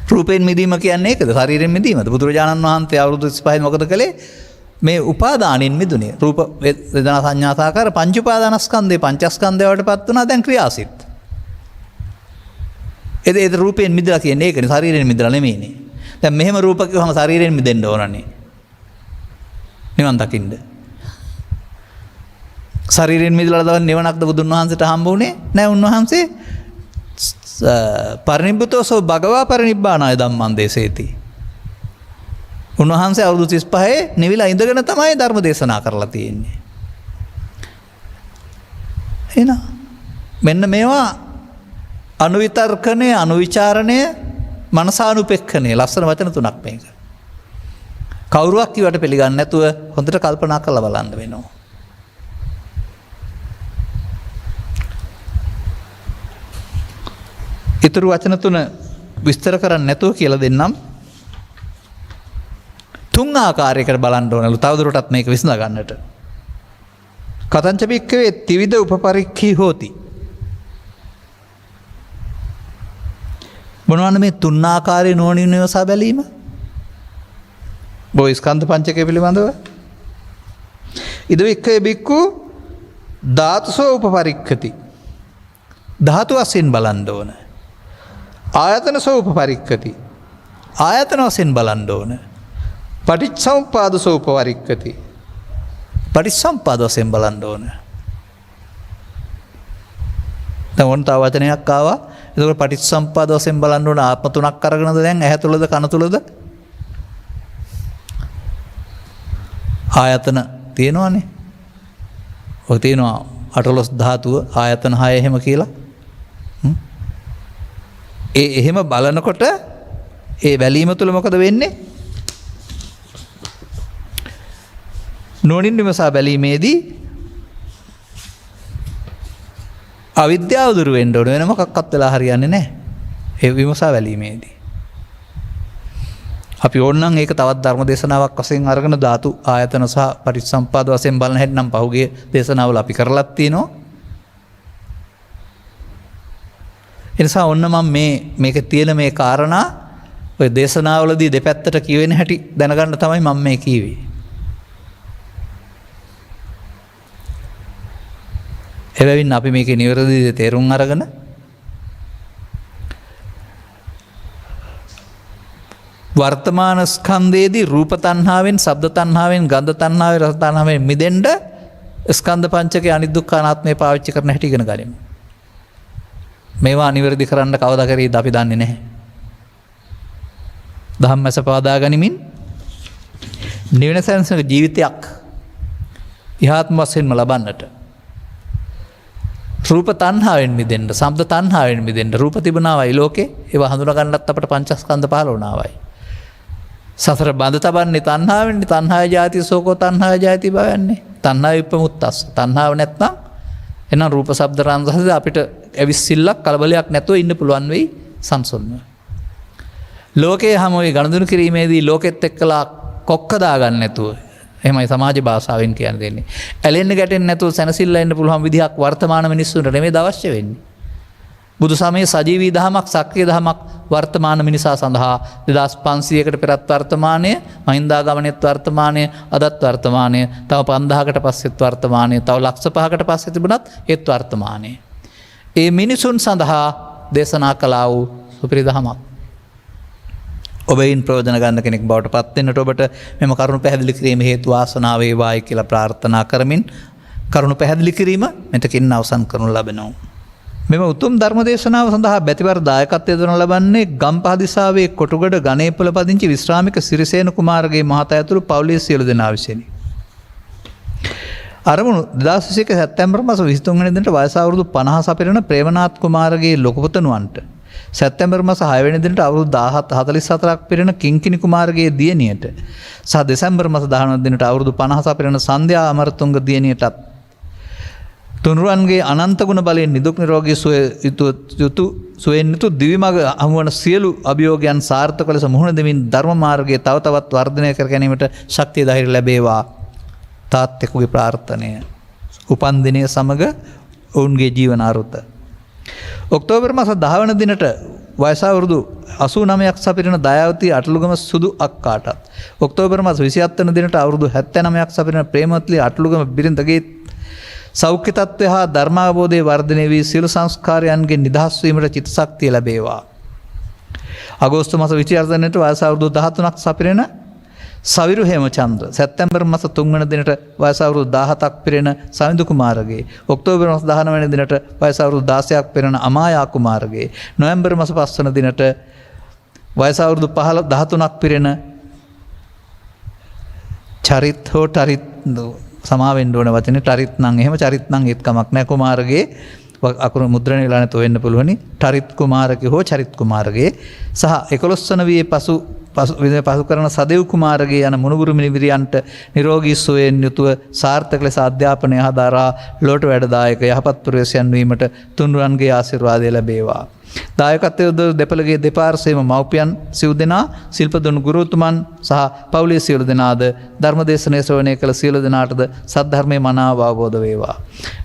රූපයෙන් මිදීම කියන්නේ ඒකද? ශරීරයෙන් මිදීමද? බුදුරජාණන් වහන්සේ අවුරුදු 35 මොකද කළේ? මේ උපාදානෙන් මිදුනේ. රූප වේදනා සංඥා සාකාර පංච උපාදානස්කන්ධේ පංචස්කන්ධය වලටපත් වුණා දැන් ක්‍රියාසිට. ඒ රූපයෙන් මිදලා කියන්නේ ඒකනේ. ශරීරයෙන් මිදලා නෙමෙයිනේ. දැන් මෙහෙම රූප කිව්වම ශරීරයෙන් මිදෙන්න ඕනනේ. නිවන් දකින්න. ශරීරයෙන් මිදලා දවල් නිවනක්ද බුදුන් වහන්සේට හම්බ වුණේ? නෑ. උන්වහන්සේ පරිනිබ්බුතෝසෝ භගවා පරිනිබ්බානාය ධම්මං දේශේති. උන්වහන්සේ අවුරුදු 35 නිවිලා ඉඳගෙන තමයි ධර්ම දේශනා කරලා තියෙන්නේ. එහෙනම් මෙන්න මේවා අනුවිතර්කණය, අනුවිචාරණය, මනසානුපෙක්ඛණය ලස්සන වචන තුනක් මේක. කවුරුවක් කිව්වට පිළිගන්නේ නැතුව හොඳට කල්පනා කරලා බලන්න වෙනවා. ඉතුරු වචන තුන විස්තර කරන්න නැතුව කියලා දෙන්නම්. තුන් ආකාරයකට බලන්න ඕනලු තවදුරටත් මේක විසඳ ගන්නට. කතංච භික්ඛවේ ත්‍රිවිධ උපපරික්ඛී හෝති. මොනවද මේ තුන් ආකාරයේ නුවණින් විමසා බැලීම? බොයි ස්කන්ධ පංචකය පිළිබඳව. ඉද වික්ඛවේ භික්ඛු ධාතුසෝ උපපරික්ඛති. ධාතු වශයෙන් බලන්න ඕන. ආයතන සෝප පරික්කති. ආයතන වශයෙන් බලන්න ඕන. පටිච්චසමුප්පාද සෝප පරික්කති. පටිච්චසමුප්පාද වශයෙන් බලන්න ඕන. දැන් ඔන්න තව වචනයක් ආවා. එතකොට පටිච්චසමුප්පාද වශයෙන් බලන්න ඕන ආත්ම තුනක් අරගෙනද දැන් ඇහැ තුලද කන තුලද? ආයතන තියෙනවනේ. ඔය තියෙනවා 18 ධාතුව ආයතන 6 එහෙම කියලා. එහෙම බලනකොට ඒ වැලීම තුළ මොකද වෙන්නේ? නුවණින් විමසා බැලීමේදී අවිද්‍යාව දුරු වෙන්න ඕන. වෙන මොකක්වත් වෙලා හරියන්නේ නැහැ. ඒ විමසා බැලීමේදී. අපි ඕනනම් ඒක තවත් ධර්ම දේශනාවක් වශයෙන් අරගෙන ධාතු ආයතන සහ පටිච්චසමුප්පාද වශයෙන් බලන හැටි නම් පහුගිය දේශනාවල අපි කරලත් තියෙනවා. එනිසා ඔන්න මම මේක තියෙන මේ කාරණා ඔය දේශනාවලදී දෙපැත්තට කියවෙන හැටි දැනගන්න තමයි මම මේ කියවේ. එබැවින් අපි මේකේ නිවැරදි තේරුම් අරගෙන වර්තමාන ස්කන්ධයේදී රූප තණ්හාවෙන්, ශබ්ද තණ්හාවෙන්, ගන්ධ තණ්හාවෙන්, රස තණ්හාවෙන් මිදෙන්න ස්කන්ධ පංචකයේ අනිදුක්ඛ අනාත්මය පාවිච්චි කරන හැටි ඉගෙන ගනිමු. මේවා නිවැරදි කරන්න කවදා කරේද අපි දන්නේ නැහැ. ධම්මස පවදා ගනිමින් නිවන සැනසෙන ජීවිතයක් ඉහාත්ම වශයෙන්ම ලබන්නට රූප තණ්හාවෙන් මිදෙන්න, ශබ්ද තණ්හාවෙන් මිදෙන්න රූප තිබුණාවයි ලෝකේ. ඒවා හඳුනා ගන්නත් අපට පංචස්කන්ධ පහළ වුණාවයි. සතර බඳ තබන්නේ තණ්හාවෙන්. තණ්හාය ජාති සෝකෝ තණ්හාය ජාති භවයන්නේ. තණ්හාව විපමුක්තස්. තණ්හාව නැත්නම් එහෙනම් රූප ශබ්ද රාන්දහද අපිට ඇවිස්සිල්ලක් කලබලයක් නැතුව ඉන්න පුළුවන් වෙයි සංසොන්ව. ලෝකයේ හැමෝයි ගණදුණු කිරීමේදී ලෝකෙත් එක්කලා කොක්ක දාගන්න නැතුව එහෙමයි සමාජ භාෂාවෙන් කියන්න දෙන්නේ. ඇලෙන්න ගැටෙන්න නැතුව සැනසෙල්ලා ඉන්න පුළුවන් විදිහක් වර්තමාන මිනිස්සුන්ට නෙමෙයි අවශ්‍ය වෙන්නේ. බුදු සමයේ සජීවී දහමක්, සක්‍රීය දහමක් වර්තමාන මිනිසා සඳහා 2500කට පෙරත් වර්තමානය, මහින්දාගමනයේත් වර්තමානය, අදත් වර්තමානය, තව 5000කට පස්සෙත් වර්තමානය, තව ලක්ෂ 5කට පස්සේ තිබුණත් ඒත් වර්තමානය. ඒ මිනිසුන් සඳහා දේශනා කළා වූ සුපිරි දහමක්. ඔබයින් ප්‍රයෝජන ගන්න කෙනෙක් බවට පත් වෙන්නට ඔබට මෙම කරුණු පැහැදිලි කිරීම හේතු වාසනාව වේවායි කියලා ප්‍රාර්ථනා කරමින් කරුණු පැහැදිලි කිරීම මෙතකින් අවසන් කරනු ලබනවා. මෙම උතුම් ධර්ම දේශනාව සඳහා බැතිවර දායකත්වය දරන ලබන්නේ ගම්පහ දිසාවේ කොටුගඩ ගණේපොළ පදිංචි විශ්‍රාමික සිරිසේන කුමාරගේ මහතා ඇතුළු පවුලේ සියලු දෙනා විසිනි. අරමුණු 2021 සැප්තැම්බර් මාස 23 වෙනි දිනට වයස අවුරුදු 50 සපිරෙන ප්‍රේමනාත් කුමාරගේ ලොකුපුතණුවන්ට සැප්තැම්බර් මාස 6 වෙනි දිනට අවුරුදු 44ක් පිරෙන කිංකිණි කුමාරගේ දියණියට සහ දෙසැම්බර් මාස 19 වෙනි දිනට අවුරුදු 50 සපිරෙන සන්ධ්‍යා අමරතුංග දියණියටත් තුනුරුවන්ගේ අනන්ත ගුණ බලයෙන් නිදුක් නිරෝගී සුවයෙන් යුතු දිවිමඟ හමුවන සියලු අභියෝගයන් සාර්ථක ලෙස මුහුණ දෙමින් ධර්ම මාර්ගයේ තව තවත් වර්ධනය කර ගැනීමට ශක්තිය ධෛර්ය ලැබේවා. තාත්තෙකුගේ ප්‍රාර්ථනය. උපන් දිනය සමග ඔවුන්ගේ ජීවන අරුත. ඔක්තෝබර් මාස 10 වන දිනට වයස අවුරුදු 89ක් සපිරෙන දයාවති අටලුගම සුදු අක්කාටත් ඔක්තෝබර් මාස 27 වන දිනට අවුරුදු 79ක් සපිරෙන ප්‍රේමවත්ලි අටලුගම බිරිඳගේ සෞඛ්‍ය තත්ත්වය හා ධර්මාවබෝධයේ වර්ධනය වී සියලු සංස්කාරයන්ගේ නිදහස් වීමට චිත්ත ශක්තිය ලැබේවා. අගෝස්තු මාස 28 වෙනිදාට වයස අවුරුදු 13ක් සපිරෙන සවිරු හේමචන්ද්‍ර සැප්තැම්බර් මාස 3 වෙනි දිනට වයස අවුරුදු 17ක් පිරෙන සමිඳු කුමාරගේ ඔක්තෝබර් මාස 19 වෙනි දිනට වයස අවුරුදු 16ක් පිරෙන අමායා කුමාරගේ නොවැම්බර් මාස 5 වෙනි දිනට වයස අවුරුදු 13ක් පිරෙන චරිත් හෝ ටරිත් සමාවෙන්න ඕන වචනේ ටරිත් නම් එහෙම චරිත් නම් ඒත් කමක් නැහැ කුමාරගේ අකුරු මුද්‍රණය වෙලා නැතෝ වෙන්න පුළුවනි ටරිත් කුමාරගේ හෝ චරිත් කුමාරගේ සහ 11 වන වියේ පසු කරන සදෙව් කුමාරගේ යන මුණුබුරු මිනිවිරියන්ට නිරෝගී සුවයෙන් යුතුව සාර්ථක ලෙස අධ්‍යාපනය හදාරා ලෝට වැඩදායක යහපත් පුරවැසියන් වීමට තුන්රුවන්ගේ ආශිර්වාදය ලැබේවා. දායකත්වයේ දෙපළගේ දෙපාර්ශ්වයේම මව්පියන් සිව් දෙනා ශිල්පදුන් ගුරුතුමන් සහ පවුලේ සියලු දෙනාද ධර්මදේශනයේ ශ්‍රවණය කළ සියලු දෙනාටද සද්ධර්මයේ මනාව අවබෝධ වේවා.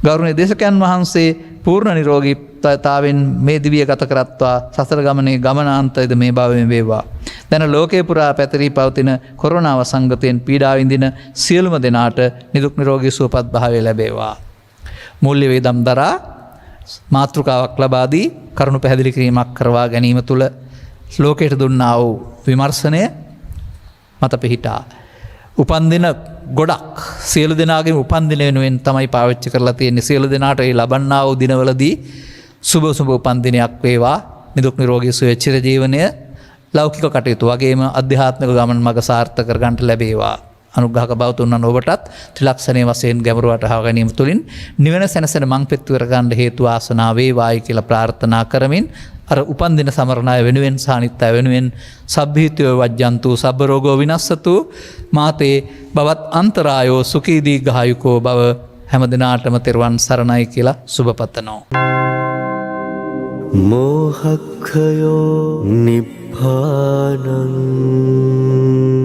ගෞරවනීය දේශකයන් වහන්සේ පූර්ණ නිරෝගීතාවෙන් මේ දිවිය ගත කරත්වා සසර ගමනේ ගමනාන්තයද මේ භවයෙන් වේවා. දැන් ලෝකේ පුරා පැතිරී පවතින කොරෝනා වසංගතයෙන් පීඩා විඳින සියලුම දෙනාට නිදුක් නිරෝගී සුවපත් භාවය ලැබේවා. මූල්‍ය වේදම් දරා මාතෘකාවක් ලබා දී කරුණු පැහැදිලි කිරීමක් කරවා ගැනීම තුළ ලෝකයට දුන්නා වූ විමර්ශනය මත පිහිටා උපන්දින ගොඩක් සියලු දෙනාගේ උපන්දින වෙනුවෙන් තමයි පාවිච්චි කරලා තියෙන්නේ. සියලු දෙනාට ඒ ලබන්නා වූ දිනවලදී සුබ උපන්දිනයක් වේවා. නිදුක් නිරෝගී සුවය චිර ජීවනය ලෞකික කටයුතු වගේම අධ්‍යාත්මික ගමන් මඟ සාර්ථක කරගන්නට ලැබේවා. අනුග්‍රහක බෞතුන් ඔබටත් ත්‍රිලක්ෂණයේ වශයෙන් ගැඹුරු වටහා ගැනීම තුළින් නිවන සැනසෙන මංපෙත්තු කරගන්න හේතු ආසනාව වේවායි කියලා ප්‍රාර්ථනා කරමින් අර උපන්දින සමරණ අය වෙනුවෙන් සානිත් අය වෙනුවෙන් සබ්බීතියෝ වජ්ජන්තු සබ්බ රෝගෝ විනස්සතු මාතේ බවත් අන්තරායෝ සුඛී දීඝායුකෝ බව හැම දිනාටම තෙරුවන් සරණයි කියලා සුබපතනෝ. මෝහක්ඛයෝ නිබ්බානං